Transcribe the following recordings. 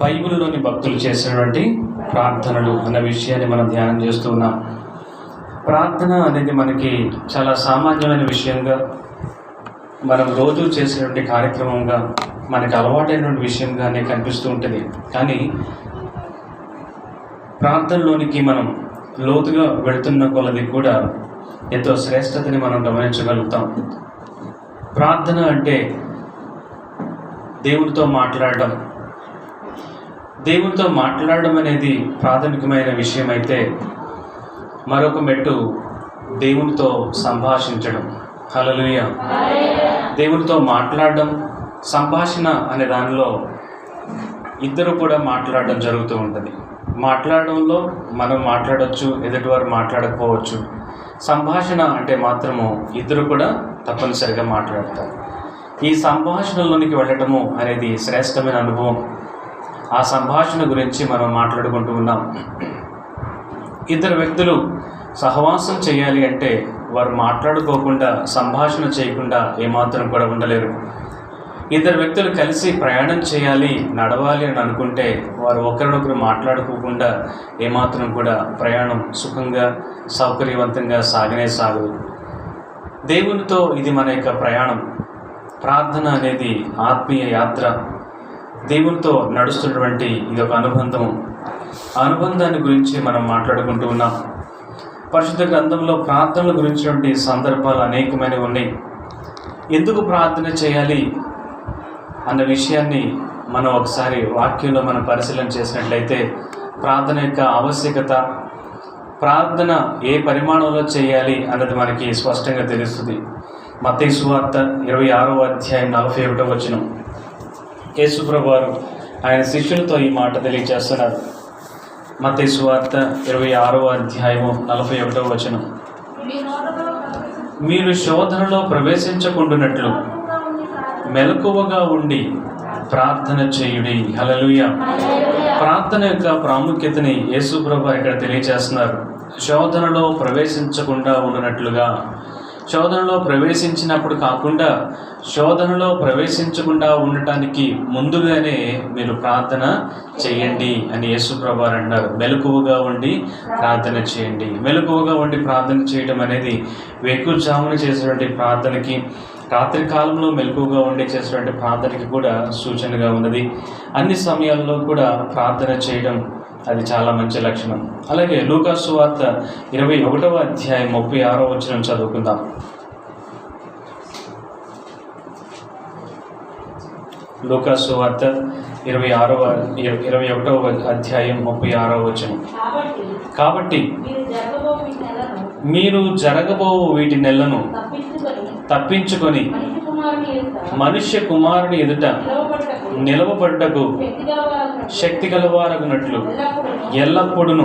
బైబిల్లోని భక్తులు చేసినటువంటి ప్రార్థనలు అన్న విషయాన్ని మనం ధ్యానం చేస్తూ ఉన్నాం. ప్రార్థన అనేది మనకి చాలా సామాన్యమైన విషయంగా, మనం రోజు చేసినటువంటి కార్యక్రమంగా, మనకి అలవాటైనటువంటి విషయంగానే కనిపిస్తూ ఉంటుంది. కానీ ప్రార్థనలోనికి మనం లోతుగా వెళుతున్న కొలది కూడా ఎంతో శ్రేష్టతని మనం గమనించగలుగుతాం. ప్రార్థన అంటే దేవునితో మాట్లాడడం. దేవునితో మాట్లాడడం అనేది ప్రాథమికమైన విషయం అయితే, మరొక మెట్టు దేవునితో సంభాషించడం. హల్లెలూయా. దేవునితో మాట్లాడడం, సంభాషణ అనే దానిలో ఇద్దరు కూడా మాట్లాడడం జరుగుతూ ఉంటుంది. మాట్లాడడంలో మనం మాట్లాడవచ్చు, ఎదుటివారు మాట్లాడకపోవచ్చు. సంభాషణ అంటే మాత్రము ఇద్దరు కూడా తప్పనిసరిగా మాట్లాడతారు. ఈ సంభాషణలోనికి వెళ్ళటము అనేది శ్రేష్టమైన అనుభవం. ఆ సంభాషణ గురించి మనం మాట్లాడుకుంటూ ఉన్నాం. ఇద్దరు వ్యక్తులు సహవాసం చేయాలి అంటే వారు మాట్లాడుకోకుండా, సంభాషణ చేయకుండా ఏమాత్రం కూడా ఉండలేరు. ఇద్దరు వ్యక్తులు కలిసి ప్రయాణం చేయాలి, నడవాలి అని అనుకుంటే వారు ఒకరినొకరు మాట్లాడుకోకుండా ఏమాత్రం కూడా ప్రయాణం సుఖంగా, సౌకర్యవంతంగా సాగదు. దేవునితో ఇది మన యొక్క ప్రయాణం. ప్రార్థన అనేది ఆత్మీయ యాత్ర. దేవునితో నడుస్తున్నటువంటి ఇది ఒక అనుబంధం. ఆ అనుబంధాన్ని గురించి మనం మాట్లాడుకుంటూ ఉన్నాం. పరిశుద్ధ గ్రంథంలో ప్రార్థనల గురించినటువంటి సందర్భాలు అనేకమైనవి ఉన్నాయి. ఎందుకు ప్రార్థన చేయాలి అన్న విషయాన్ని మనం ఒకసారి వాక్యంలో మనం పరిశీలన చేసినట్లయితే, ప్రార్థన యొక్క ఆవశ్యకత, ప్రార్థన ఏ పరిమాణంలో చేయాలి అన్నది మనకి స్పష్టంగా తెలుస్తుంది. మత్తయి సువార్త 26వ అధ్యాయం 41వ వచనం. యేసు ప్రభువారు ఆయన శిష్యులతో ఈ మాట తెలియజేస్తున్నారు. మత్తయి సువార్త 26వ అధ్యాయము 41వ వచనం. మీరు శోధనలో ప్రవేశించకుండానట్లు మెలకువగా ఉండి ప్రార్థన చేయుడి. హల్లెలూయా. ప్రార్థన యొక్క ప్రాముఖ్యతని యేసు ప్రభువారు ఇక్కడ తెలియజేస్తున్నారు. శోధనలో ప్రవేశించకుండా ఉన్నట్లుగా, శోధనలో ప్రవేశించినప్పుడు కాకుండా, శోధనలో ప్రవేశించకుండా ఉండటానికి ముందుగానే మీరు ప్రార్థన చేయండి అని యేసు ప్రభువారు అన్నారు. మెలకువగా ఉండి ప్రార్థన చేయండి. మెలకువగా ఉండి ప్రార్థన చేయడం అనేది వేకువజామున చేసేటువంటి ప్రార్థనకి, రాత్రి కాలంలో మెలకువగా ఉండి చేసేటువంటి ప్రార్థనకి కూడా సూచనగా ఉన్నది. అన్ని సమయాల్లో కూడా ప్రార్థన చేయడం అది చాలా మంచి లక్షణం. అలాగే లూకా సువార్త 21వ అధ్యాయం 36వ వచనం చదువుకుందాం. లూకా సువార్త 21వ అధ్యాయం 36వ వచనం. కాబట్టి మీరు జరగబో వీటి నెలను తప్పించుకొని మనుష్య కుమారుని ఎదుట నిలవబడ్డకు శక్తి గలవారగునట్లు ఎల్లప్పుడూ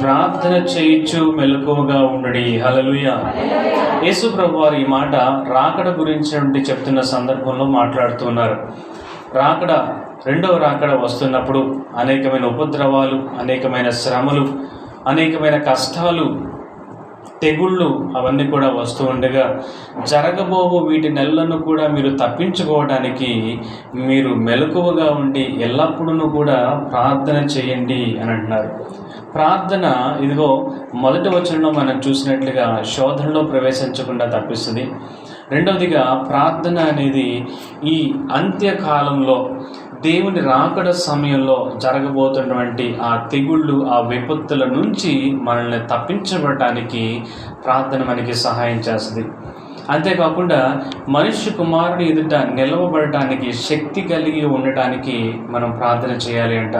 ప్రార్థన చేయించు మెలకువగా ఉండడి. హల్లెలూయా. యేసు ప్రభువారు ఈ మాట రాకడ గురించి చెప్తున్న సందర్భంలో మాట్లాడుతున్నారు. రాకడ, రెండవ రాకడ వస్తున్నప్పుడు అనేకమైన ఉపద్రవాలు, అనేకమైన శ్రమలు, అనేకమైన కష్టాలు, తెగుళ్ళు అవన్నీ కూడా వస్తూ ఉండగా, జరగబోవు వీటి నెలలను కూడా మీరు తప్పించుకోవడానికి మీరు మెలకువగా ఉండి ఎల్లప్పుడూ కూడా ప్రార్థన చేయండి అని అంటున్నారు. ప్రార్థన ఇదిగో మొదటి వచనంలో మనం చూసినట్లుగా శోధనలో ప్రవేశించకుండా తప్పిస్తుంది. రెండవదిగా ప్రార్థన అనేది ఈ అంత్యకాలంలో దేవుని రాకడ సమయంలో జరగబోతున్నటువంటి ఆ తెగుళ్ళు, ఆ విపత్తుల నుంచి మనల్ని తప్పించబడటానికి ప్రార్థన మనకి సహాయం చేస్తుంది. అంతేకాకుండా మనుష్య కుమారుని ఎదుట నిలవబడటానికి, శక్తి కలిగి ఉండటానికి మనం ప్రార్థన చేయాలి అంట.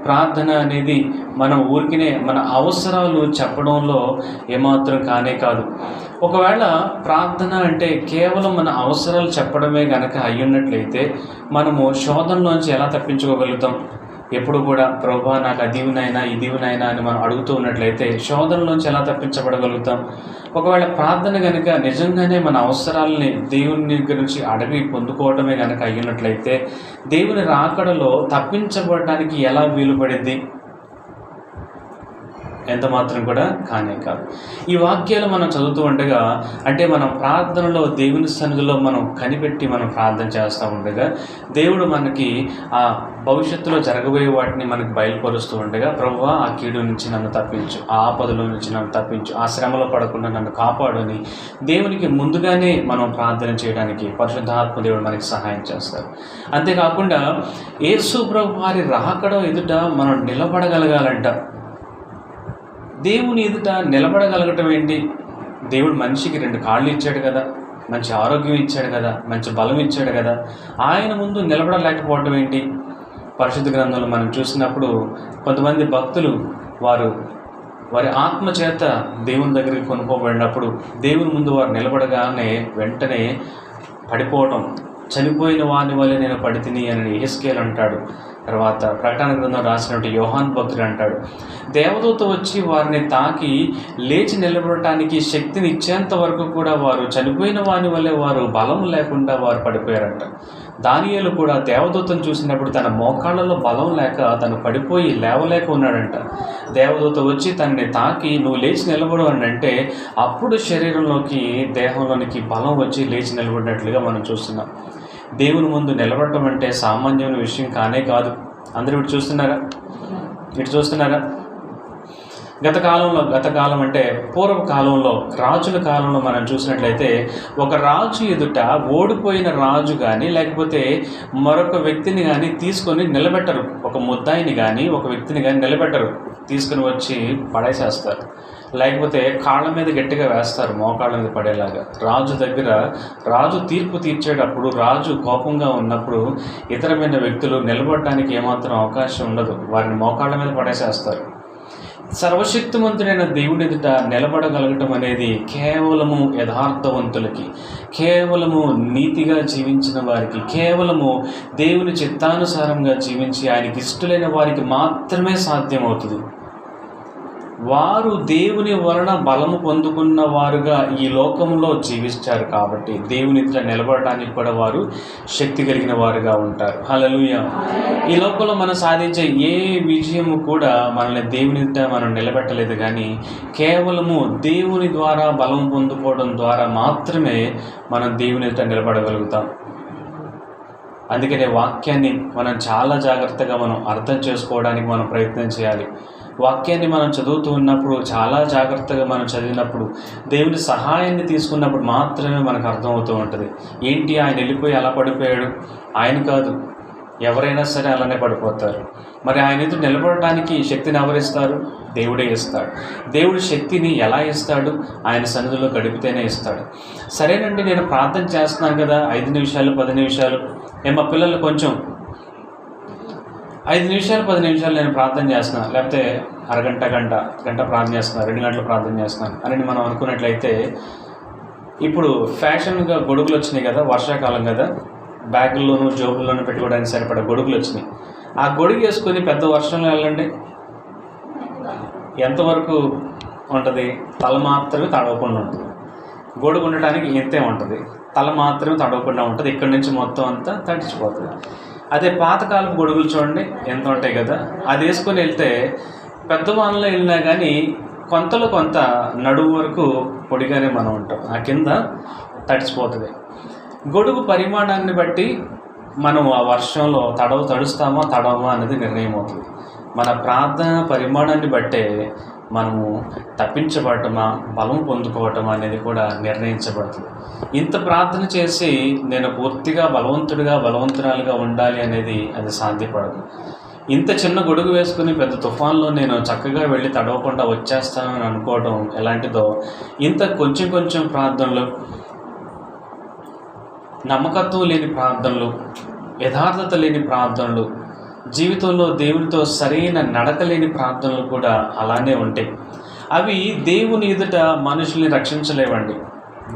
ప్రార్థన అనేది మనం ఊరికినే మన అవసరాలు చెప్పడంలో ఏమాత్రం కానే కాదు. ఒకవేళ ప్రార్థన అంటే కేవలం మన అవసరాలు చెప్పడమే కనుక అయ్యున్నట్లయితే మనము శోధనలోంచి ఎలా తప్పించుకోగలుగుతాం? ఎప్పుడు కూడా ప్రభువా నాకు అదివినైనా ఇదివినైనా అని మనం అడుగుతూ ఉన్నట్లయితే శోధనలోంచి ఎలా తప్పించబడగలుగుతాం? ఒకవేళ ప్రార్థన కనుక నిజంగానే మన అవసరాలని దేవుని గురించి అడిగి పొందుకోవడమే కనుక అయ్యున్నట్లయితే దేవుని రాకడలో తప్పించబడడానికి ఎలా వీలు పడింది? ఎంత మాత్రం కూడా కానే కాదు. ఈ వాక్యాలు మనం చదువుతూ ఉండగా, అంటే మనం ప్రార్థనలో దేవుని సన్నిధిలో మనం కనిపెట్టి మనం ప్రార్థన చేస్తూ ఉండగా, దేవుడు మనకి ఆ భవిష్యత్తులో జరగబోయే వాటిని మనకు బయలుపరుస్తూ ఉండగా, ప్రభువా ఆ కీడు నుంచి నన్ను తప్పించు, ఆ ఆపదలో నుంచి నన్ను తప్పించు, ఆ శ్రమలో పడకుండా నన్ను కాపాడు అని దేవునికి ముందుగానే మనం ప్రార్థన చేయడానికి పరిశుద్ధాత్మ దేవుడు మనకి సహాయం చేస్తారు. అంతేకాకుండా యేసు ప్రభు వారి రాకడ ఎదుట మనం నిలబడగలగాలంట. దేవుని ఎదుట నిలబడగలగటం ఏంటి? దేవుడు మనిషికి 2 కాళ్ళు ఇచ్చాడు కదా, మంచి ఆరోగ్యం ఇచ్చాడు కదా, మంచి బలం ఇచ్చాడు కదా, ఆయన ముందు నిలబడలేకపోవడం ఏంటి? పరిశుద్ధ గ్రంథంలో మనం చూసినప్పుడు కొంతమంది భక్తులు వారి ఆత్మ చేత దేవుని దగ్గరికి కొనుక్కోబడినప్పుడు దేవుని ముందు వారు నిలబడగానే వెంటనే పడిపోవటం, చనిపోయిన వాని వల్ల నేను పడితిని అని యెహెజ్కేలు అంటాడు. తర్వాత ప్రకటన గ్రంథం రాసినట్టు యోహాన్ భక్తుడు అంటాడు, దేవదూత వచ్చి వారిని తాకి లేచి నిలబడటానికి శక్తిని ఇచ్చేంత వరకు కూడా వారు చనిపోయిన వాని వల్లే వారు బలం లేకుండా వారు పడిపోయారంట. దానియేలు కూడా దేవదూతను చూసినప్పుడు తన మోకాళ్ళలో బలం లేక తను పడిపోయి లేవలేక ఉన్నాడంట. దేవదూత వచ్చి తనని తాకి నువ్వు లేచి నిలబడు అని అంటే అప్పుడు శరీరంలోకి దేహంలోనికి బలం వచ్చి లేచి నిలబడినట్లుగా మనం చూస్తున్నాం. దేవుని ముందు నిలబడటం అంటే సామాన్యమైన విషయం కానే కాదు. అందరూ ఇటు చూస్తున్నారా? గతకాలం అంటే పూర్వకాలంలో రాజుల కాలంలో మనం చూసినట్లయితే ఒక రాజు ఎదుట ఓడిపోయిన రాజు కానీ లేకపోతే మరొక వ్యక్తిని కానీ తీసుకొని నిలబెట్టరు. ఒక ముద్దాయిని కానీ ఒక వ్యక్తిని కానీ నిలబెట్టరు, తీసుకుని వచ్చి పడేసేస్తారు, లేకపోతే కాళ్ళ మీద గట్టిగా వేస్తారు, మోకాళ్ళ మీద పడేలాగా. రాజు తీర్పు తీర్చేటప్పుడు, రాజు కోపంగా ఉన్నప్పుడు ఇతరమైన వ్యక్తులు నిలబడటానికి ఏమాత్రం అవకాశం ఉండదు, వారిని మోకాళ్ళ మీద పడేసేస్తారు. సర్వశక్తిమంతుడైన దేవుని ఎదుట నిలబడగలగటం అనేది కేవలము యథార్థవంతులకి, కేవలము నీతిగా జీవించిన వారికి, కేవలము దేవుని చిత్తానుసారంగా జీవించి ఆయనకి ఇష్టలైన వారికి మాత్రమే సాధ్యమవుతుంది. వారు దేవుని వలన బలము పొందుకున్న వారుగా ఈ లోకంలో జీవిస్తారు కాబట్టి దేవుని ఎదుట నిలబడటానికి కూడా వారు శక్తి కలిగిన వారుగా ఉంటారు. హల్లెలూయా. ఈ లోకంలో మనం సాధించే ఏ విజయము కూడా మనల్ని దేవుని ఎదుట మనం నిలబెట్టలేదు, కానీ కేవలము దేవుని ద్వారా బలం పొందుకోవడం ద్వారా మాత్రమే మనం దేవుని ఎదుట నిలబడగలుగుతాం. అందుకనే వాక్యాన్ని మనం చాలా జాగ్రత్తగా మనం అర్థం చేసుకోవడానికి మనం ప్రయత్నం చేయాలి. వాక్యాన్ని మనం చదువుతూ ఉన్నప్పుడు చాలా జాగ్రత్తగా మనం చదివినప్పుడు, దేవుని సహాయాన్ని తీసుకున్నప్పుడు మాత్రమే మనకు అర్థమవుతూ ఉంటుంది. ఏంటి ఆయన వెళ్ళిపోయి అలా పడిపోయాడు? ఆయన కాదు, ఎవరైనా సరే అలానే పడిపోతారు. మరి ఆయన ఎదుట నిలబడటానికి శక్తిని ఎవరిస్తారు? దేవుడే ఇస్తాడు. దేవుడి శక్తిని ఎలా ఇస్తాడు? ఆయన సన్నిధిలో గడిపితేనే ఇస్తాడు. సరేనండి, నేను ప్రార్థన చేస్తున్నాను కదా, 5 నిమిషాలు 10 నిమిషాలు, మా పిల్లలు కొంచెం 5 నిమిషాలు 10 నిమిషాలు నేను ప్రార్థన చేస్తున్నాను, లేకపోతే అరగంట గంట ప్రార్థన చేస్తున్నాను, 2 గంటలు ప్రార్థన చేస్తున్నాను అని మనం అనుకున్నట్లయితే, ఇప్పుడు ఫ్యాషన్గా గొడుగులు వచ్చినాయి కదా, వర్షాకాలం కదా, బ్యాగుల్లోనూ జోబుల్లోనూ పెట్టుకోవడానికి సరిపడా గొడుగులు వచ్చినాయి. ఆ గొడుగు వేసుకొని పెద్ద వర్షంలో వెళ్ళండి, ఎంతవరకు ఉంటుంది? తల మాత్రమే తడవకుండా ఉంటుంది. గొడుగు ఉండటానికి ఇంతే ఉంటుంది, తల మాత్రమే తడవకుండా ఉంటుంది, ఇక్కడి నుంచి మొత్తం అంతా తడిచిపోతుంది. అదే పాతకాలపు గొడుగులు చూడండి ఎంత ఉంటాయి కదా, అది వేసుకొని వెళ్తే పెద్ద వానలో వెళ్ళినా కానీ కొంతలో కొంత నడుము వరకు పొడిగానే మనం ఉంటాం, ఆ కింద తడిచిపోతుంది. గొడుగు పరిమాణాన్ని బట్టి మనం ఆ వర్షంలో తడుస్తామా తడవమా అనేది నిర్ణయం అవుతుంది. మన ప్రార్థన పరిమాణాన్ని బట్టే మనము తప్పించబడటమా బలం పొందుకోవటమా అనేది కూడా నిర్ణయించబడుతుంది. ఇంత ప్రార్థన చేసి నేను పూర్తిగా బలవంతురాలుగా ఉండాలి అనేది అది సాధ్యపడదు. ఇంత చిన్న గొడుగు వేసుకుని పెద్ద తుఫాన్లో నేను చక్కగా వెళ్ళి తడవకుండా వచ్చేస్తానని అనుకోవడం ఎలాంటిదో, ఇంత కొంచెం ప్రార్థనలు, నమ్మకత్వం లేని ప్రార్థనలు, యథార్థత లేని ప్రార్థనలు, జీవితంలో దేవునితో సరైన నడక లేని ప్రార్థనలు కూడా అలానే ఉంటాయి. అవి దేవుని ఎదుట మనుషుల్ని రక్షించలేవండి.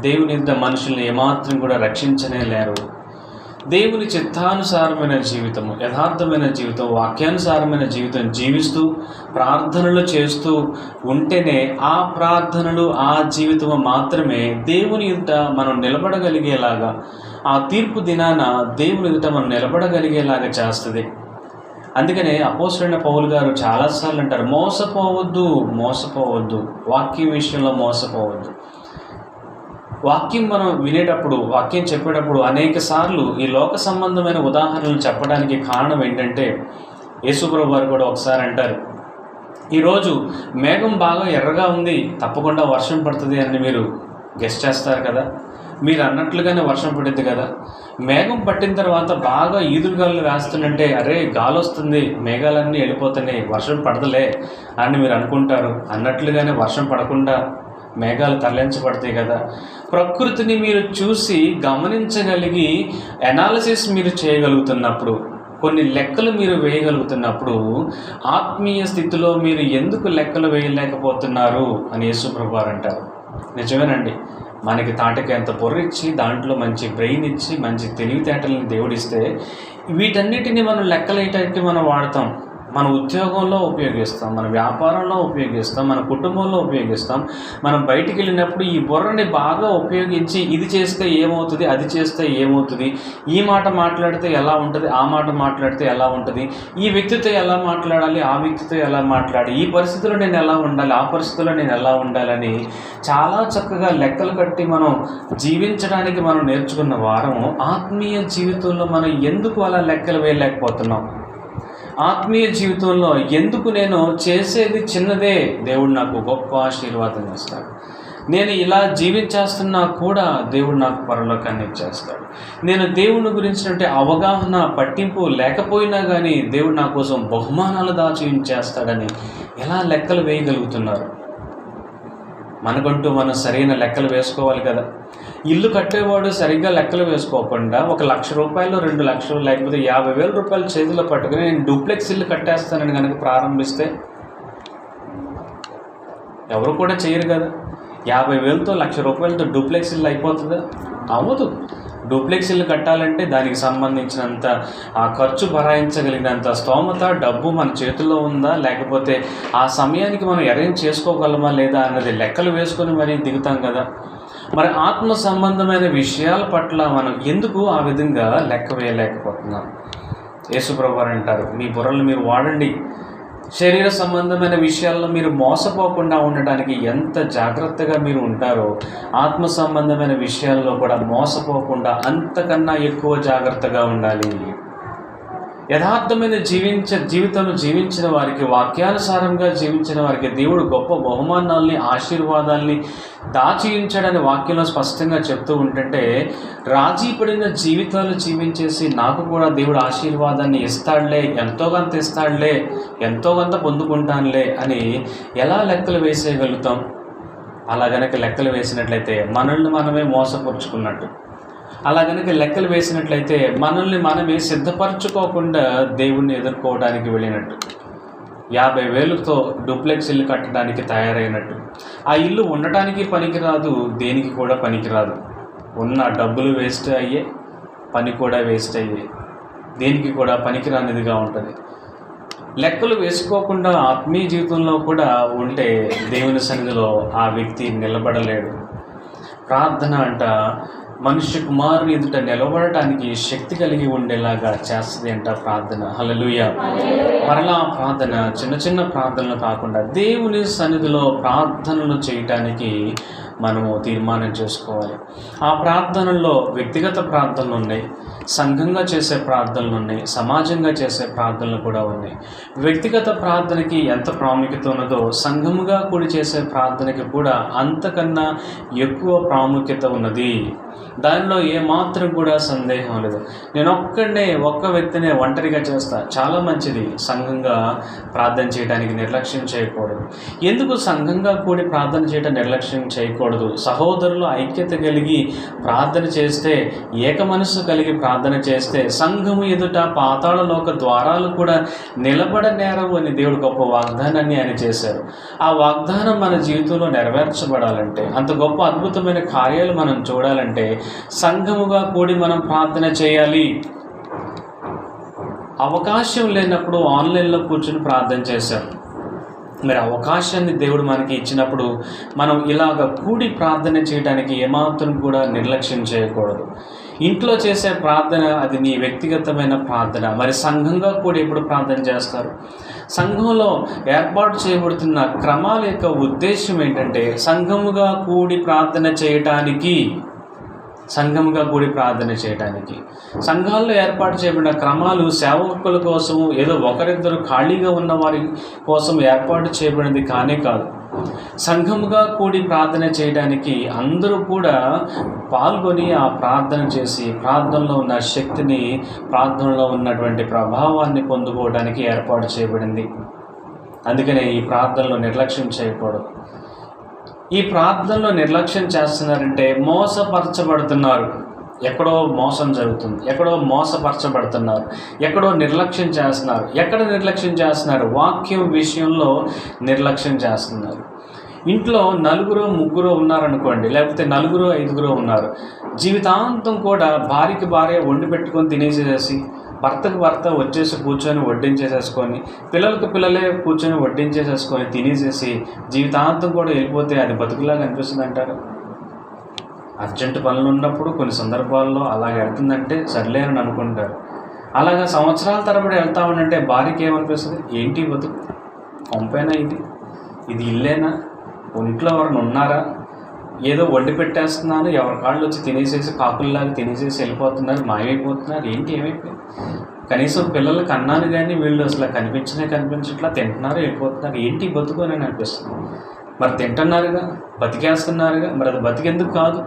దేవుని ఎదుట మనుషుల్ని ఏమాత్రం కూడా రక్షించనే లేరు. దేవుని చిత్తానుసారమైన జీవితము, యథార్థమైన జీవితం, వాక్యానుసారమైన జీవితం జీవిస్తూ ప్రార్థనలు చేస్తూ ఉంటేనే ఆ ప్రార్థనలు, ఆ జీవితము మాత్రమే దేవుని ఎదుట మనం నిలబడగలిగేలాగా, ఆ తీర్పు దినాన దేవుని ఎదుట మనం నిలబడగలిగేలాగా చేస్తుంది. అందుకనే అపోస్తలుడైన పౌలు గారు చాలాసార్లు అంటారు, మోసపోవద్దు, వాక్యం విషయంలో మోసపోవద్దు. వాక్యం మనం వినేటప్పుడు, వాక్యం చెప్పేటప్పుడు అనేక సార్లు ఈ లోక సంబంధమైన ఉదాహరణలు చెప్పడానికి కారణం ఏంటంటే, యేసుప్రభు వారు కూడా ఒకసారి అంటారు, ఈరోజు మేఘం బాగా ఎర్రగా ఉంది, తప్పకుండా వర్షం పడుతుంది అని మీరు గెస్ చేస్తారు కదా. మీరు అన్నట్లుగానే వర్షం పడుద్ది కదా. మేఘం పట్టిన తర్వాత బాగా ఈదురుగాలు వేస్తుందంటే, అరే గాలి వస్తుంది, మేఘాలన్నీ వెళ్ళిపోతున్నాయి, వర్షం పడదులే అని మీరు అనుకుంటారు. అన్నట్లుగానే వర్షం పడకుండా మేఘాలు తరలించబడతాయి కదా. ప్రకృతిని మీరు చూసి గమనించగలిగి అనాలిసిస్ మీరు చేయగలుగుతున్నప్పుడు, కొన్ని లెక్కలు మీరు వేయగలుగుతున్నప్పుడు, ఆత్మీయ స్థితిలో మీరు ఎందుకు లెక్కలు వేయలేకపోతున్నారు అని యేసుప్రభు వారు అంటారు. నిజమేనండి, మనకి తాటికి ఎంత బుర్ర ఇచ్చి, దాంట్లో మంచి బ్రెయిన్ ఇచ్చి, మంచి తెలివితేటలను దేవుడిస్తే, వీటన్నిటిని మనం లెక్కలేయటానికి మనం వాడతాం. మన ఉద్యోగంలో ఉపయోగిస్తాం, మన వ్యాపారంలో ఉపయోగిస్తాం, మన కుటుంబంలో ఉపయోగిస్తాం. మనం బయటికి వెళ్ళినప్పుడు ఈ బుర్రని బాగా ఉపయోగించి, ఇది చేస్తే ఏమవుతుంది, అది చేస్తే ఏమవుతుంది, ఈ మాట మాట్లాడితే ఎలా ఉంటుంది, ఆ మాట మాట్లాడితే ఎలా ఉంటుంది, ఈ వ్యక్తితో ఎలా మాట్లాడాలి, ఆ వ్యక్తితో ఎలా మాట్లాడి, ఈ పరిస్థితుల్లో నేను ఎలా ఉండాలి, ఆ పరిస్థితుల్లో నేను ఎలా ఉండాలని చాలా చక్కగా లెక్కలు కట్టి మనం జీవించడానికి మనం నేర్చుకున్న వారం, ఆత్మీయ జీవితంలో మనం ఎందుకు అలా లెక్కలు వేయలేకపోతున్నాం? ఆత్మీయ జీవితంలో ఎందుకు నేను చేసేది చిన్నదే, దేవుడు నాకు గొప్ప ఆశీర్వాదం ఇస్తాడు. నేను ఇలా జీవించేస్తున్నా కూడా దేవుడు నాకు పరలోకాన్ని ఇచ్చేస్తాడు. నేను దేవుని గురించినట్టే అవగాహన, పట్టింపు లేకపోయినా కానీ దేవుడు నా కోసం బహుమానాలు దాచి ఉంచేస్తాడని ఎలా లెక్కలు వేయగలుగుతున్నారు? మనకంటూ మనం సరైన లెక్కలు వేసుకోవాలి కదా. ఇల్లు కట్టేవాడు సరిగ్గా లెక్కలు వేసుకోకుండా 1 లక్ష రూపాయలు, 2 లక్షలు, లేకపోతే 50,000 రూపాయలు చేతిలో పట్టుకుని నేను డూప్లెక్స్ ఇల్లు కట్టేస్తానని కనుక ప్రారంభిస్తే ఎవరు కూడా చేయరు కదా. 50,000తో 1,00,000 రూపాయలతో డూప్లెక్స్ ఇల్లు అయిపోతుందా? అవ్వదు. డూప్లెక్స్ ఇల్లు కట్టాలంటే దానికి సంబంధించినంత ఆ ఖర్చు భరాయించగలిగినంత స్తోమత, డబ్బు మన చేతుల్లో ఉందా, లేకపోతే ఆ సమయానికి మనం అరేంజ్ చేసుకోగలమా లేదా అన్నది లెక్కలు వేసుకొని మరీ దిగుతాం కదా. మరి ఆత్మ సంబంధమైన విషయాల పట్ల మనం ఎందుకు ఆ విధంగా లెక్క వేయలేకపోతున్నాం? యేసుప్రభు వారు అంటారు, మీ బుర్రలు మీరు వాడండి. శరీర సంబంధమైన విషయాల్లో మీరు మోసపోకుండా ఉండడానికి ఎంత జాగ్రత్తగా మీరు ఉంటారో, ఆత్మ సంబంధమైన విషయాల్లో కూడా మోసపోకుండా అంతకన్నా ఎక్కువ జాగ్రత్తగా ఉండాలి. యథార్థమైన జీవితం జీవించిన వారికి, వాక్యానుసారంగా జీవించిన వారికి దేవుడు గొప్ప బహుమానాల్ని, ఆశీర్వాదాల్ని దాచి ఉంచాడని వాక్యంలో స్పష్టంగా చెప్తూ ఉంటుంటే, రాజీ పడిన జీవితాలు జీవించేసి నాకు కూడా దేవుడు ఆశీర్వాదాన్ని ఇస్తాడులే, ఎంతో కొంత ఇస్తాడులే, ఎంతో కొంత పొందుకుంటానులే అని ఎలా లెక్కలు వేసేయగలుగుతాం? అలా గనక లెక్కలు వేసినట్లయితే మనల్ని మనమే మోసపరుచుకున్నట్టు. అలా కనుక లెక్కలు వేసినట్లయితే మనల్ని మనమే సిద్ధపరచుకోకుండా దేవుణ్ణి ఎదుర్కోవడానికి వెళ్ళినట్టు. 50,000తో డూప్లెక్స్ ఇల్లు కట్టడానికి తయారైనట్టు. ఆ ఇల్లు ఉండటానికి పనికిరాదు, దేనికి కూడా పనికిరాదు. ఉన్న డబ్బులు వేస్ట్ అయ్యే, పని కూడా వేస్ట్ అయ్యే, దేనికి కూడా పనికిరానిదిగా ఉంటుంది. లెక్కలు వేసుకోకుండా ఆత్మీయ జీవితంలో కూడా ఉంటే దేవుని సన్నిధిలో ఆ వ్యక్తి నిలబడలేడు. ప్రార్థన అంట మనుష్య కుమారుని ఎదుట నిలబడటానికి శక్తి కలిగి ఉండేలాగా చేస్తుంది అంట ప్రార్థన. హల్లెలూయా. మరలా ప్రార్థన చిన్న చిన్న ప్రార్థనలు కాకుండా దేవుని సన్నిధిలో ప్రార్థనలు చేయటానికి మనము తీర్మానం చేసుకోవాలి. ఆ ప్రార్థనల్లో వ్యక్తిగత ప్రార్థనలు ఉన్నాయి, సంఘంగా చేసే ప్రార్థనలు ఉన్నాయి, సమాజంగా చేసే ప్రార్థనలు కూడా ఉన్నాయి. వ్యక్తిగత ప్రార్థనకి ఎంత ప్రాముఖ్యత ఉన్నదో సంఘముగా కూడి చేసే ప్రార్థనకి కూడా అంతకన్నా ఎక్కువ ప్రాముఖ్యత ఉన్నది. దానిలో ఏమాత్రం కూడా సందేహం లేదు. నేను ఒక్క వ్యక్తినే ఒంటరిగా చేస్తా, చాలా మంచిది. సంఘంగా ప్రార్థన చేయడానికి నిర్లక్ష్యం చేయకూడదు. ఎందుకు సంఘంగా కూడి ప్రార్థన చేయడం నిర్లక్ష్యం చేయకూడదు? సహోదరులు ఐక్యత కలిగి ప్రార్థన చేస్తే, ఏక మనస్సు కలిగి ప్రార్థన చేస్తే సంఘము ఎదుట పాతాళలోక ద్వారాలు కూడా నిలబడనేరవు అని దేవుడు గొప్ప వాగ్దానాన్ని ఆయన చేశారు. ఆ వాగ్దానం మన జీవితంలో నెరవేర్చబడాలంటే, అంత గొప్ప అద్భుతమైన కార్యాలు మనం చూడాలంటే సంఘముగా కూడి మనం ప్రార్థన చేయాలి. అవకాశం లేనప్పుడు ఆన్లైన్లో కూర్చుని ప్రార్థన చేశాం. మరి అవకాశాన్ని దేవుడు మనకి ఇచ్చినప్పుడు మనం ఇలాగ కూడి ప్రార్థన చేయడానికి ఏమాత్రం కూడా నిర్లక్ష్యం చేయకూడదు. ఇంట్లో చేసే ప్రార్థన అది నీ వ్యక్తిగతమైన ప్రార్థన. మరి సంఘంగా కూడా ఎప్పుడు ప్రార్థన చేస్తారు? సంఘంలో ఏర్పాటు చేయబడుతున్న క్రమాల యొక్క ఉద్దేశం ఏంటంటే సంఘముగా కూడి ప్రార్థన చేయటానికి. సంఘాల్లో ఏర్పాటు చేయబడిన క్రమాలు సేవకుల కోసం, ఏదో ఒకరిద్దరు ఖాళీగా ఉన్న వారి కోసం ఏర్పాటు చేయబడినది కానే కాదు. సంఘముగా కూడి ప్రార్థన చేయడానికి అందరూ కూడా పాల్గొని ఆ ప్రార్థన చేసి ప్రార్థనలో ఉన్న శక్తిని, ప్రార్థనలో ఉన్నటువంటి ప్రభావాన్ని పొందుకోవడానికి ఏర్పాటు చేయబడింది. అందుకనే ఈ ప్రార్థనలో నిర్లక్ష్యం చేయకూడదు. ఈ ప్రార్థనలో నిర్లక్ష్యం చేస్తున్నారంటే మోసపరచబడుతున్నారు. ఎక్కడో మోసం జరుగుతుంది, ఎక్కడో మోసపరచబడుతున్నారు, ఎక్కడో నిర్లక్ష్యం చేస్తున్నారు. ఎక్కడ నిర్లక్ష్యం చేస్తున్నారు? వాక్యం విషయంలో నిర్లక్ష్యం చేస్తున్నారు. ఇంట్లో 4-3 ఉన్నారనుకోండి, లేకపోతే 4-5 ఉన్నారు. జీవితాంతం కూడా భార్యకి భార్య వండి పెట్టుకొని తినేసేసి, భర్తకు భర్త వచ్చేసి కూర్చొని వడ్డించేసేసుకొని, పిల్లలకు పిల్లలే కూర్చొని వడ్డించేసేసుకొని తినేసేసి జీవితాంతం కూడా వెళ్ళిపోతే అది బతుకులాగా అనిపిస్తుంది అంటారు. అర్జెంటు పనులు ఉన్నప్పుడు కొన్ని సందర్భాల్లో అలాగ వెళ్తుందంటే సర్లే అని అనుకుంటారు. అలాగా సంవత్సరాల తరబడి వెళ్తా ఉంటే భార్యకి ఏమనిపిస్తుంది? ఏంటి బతుకు, కొంపైనా ఇది ఇల్లేనా, ఒంట్లో ఎవరైనా ఉన్నారా, ఏదో వండి పెట్టేస్తున్నాను, ఎవరి కాళ్ళు వచ్చి తినేసేసి కాకుల్లాగా తినేసేసి వెళ్ళిపోతున్నారు, మాయమైపోతున్నారు, ఏంటి ఏమైపోయింది? కనీసం పిల్లలకి అన్నాను కానీ వీళ్ళు అసలు కనిపించట్లా, తింటున్నారు వెళ్ళిపోతున్నారు, ఏంటి బతుకు అని అనిపిస్తుంది. మరి తింటున్నారుగా, బతికేస్తున్నారుగా, మరి అది బతికెందుకు కాదు?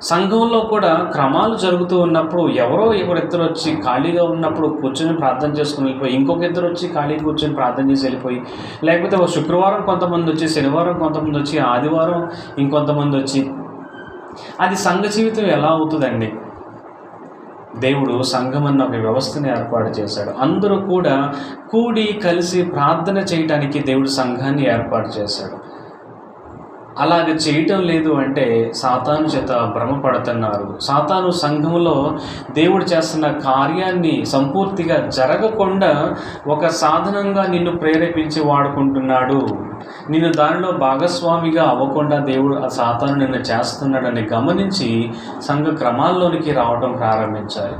సంఘంలో కూడా క్రమాలు జరుగుతూ ఉన్నప్పుడు ఎవరో ఒకరిద్దరు వచ్చి ఖాళీగా ఉన్నప్పుడు కూర్చొని ప్రార్థన చేసుకుని వెళ్ళిపోయి, ఇంకొక ఇద్దరు వచ్చి ఖాళీగా కూర్చొని ప్రార్థన చేసి వెళ్ళిపోయి, లేకపోతే ఒక శుక్రవారం కొంతమంది వచ్చి, శనివారం కొంతమంది వచ్చి, ఆదివారం ఇంకొంతమంది వచ్చి, అది సంఘ జీవితం ఎలా అవుతుందండి? దేవుడు సంఘం అన్న ఒక వ్యవస్థని ఏర్పాటు చేశాడు. అందరూ కూడా కూడి కలిసి ప్రార్థన చేయటానికి దేవుడు సంఘాన్ని ఏర్పాటు చేశాడు. అలాగ చేయటం లేదు అంటే సాతాను చేత భ్రమపడుతున్నారు. సాతాను సంఘంలో దేవుడు చేస్తున్న కార్యాన్ని సంపూర్తిగా జరగకుండా ఒక సాధనంగా నిన్ను ప్రేరేపించి వాడుకుంటున్నాడు. నిన్ను దానిలో భాగస్వామిగా అవ్వకుండా దేవుడు ఆ సాతాను నిన్ను చేస్తున్నాడని గమనించి సంఘ క్రమాల్లోనికి రావడం ప్రారంభించాలి.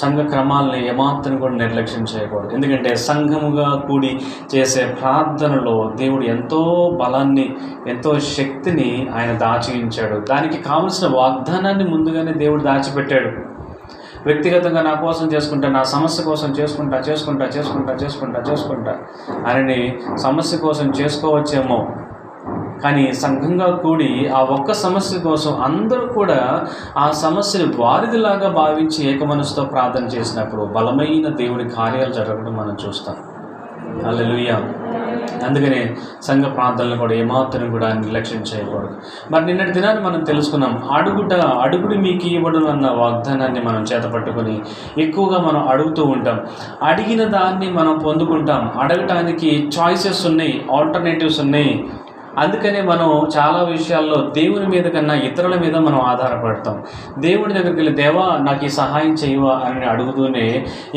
సంఘ క్రమాలని ఏమాత్రం కూడా నిర్లక్ష్యం చేయకూడదు. ఎందుకంటే సంఘముగా కూడి చేసే ప్రార్థనలో దేవుడు ఎంతో బలాన్ని, ఎంతో శక్తిని ఆయన దాచి ఉంచాడు. దానికి కావలసిన వాగ్దానాన్ని ముందుగానే దేవుడు దాచిపెట్టాడు. వ్యక్తిగతంగా నా కోసం చేసుకుంటా, నా సమస్య కోసం చేసుకుంటా అని సమస్య కోసం చేసుకోవచ్చేమో, కానీ సంఘంగా కూడి ఆ ఒక్క సమస్య కోసం అందరూ కూడా ఆ సమస్యను వారిదిలాగా భావించి ఏకమనసుతో ప్రార్థన చేసినప్పుడు బలమైన దేవుడి కార్యాలు జరగడం మనం చూస్తాం. హల్లెలూయా. అందుకనే సంఘ ప్రార్థనలు కూడా ఏమాత్రం కూడా నిర్లక్ష్యం చేయకూడదు. మరి నిన్నటి దినాన్ని మనం తెలుసుకున్నాం, అడుగుడు మీకు ఇవ్వడం అన్న వాగ్దానాన్ని మనం చేతపట్టుకొని ఎక్కువగా మనం అడుగుతూ ఉంటాం. అడిగిన దాన్ని మనం పొందుకుంటాం. అడగటానికి చాయిసెస్ ఉన్నాయి, ఆల్టర్నేటివ్స్ ఉన్నాయి. అందుకనే మనం చాలా విషయాల్లో దేవుని మీద కన్నా ఇతరుల మీద మనం ఆధారపడతాం. దేవుని దగ్గరికి వెళ్ళి, దేవా నాకు ఈ సహాయం చేయవా అని అడుగుతూనే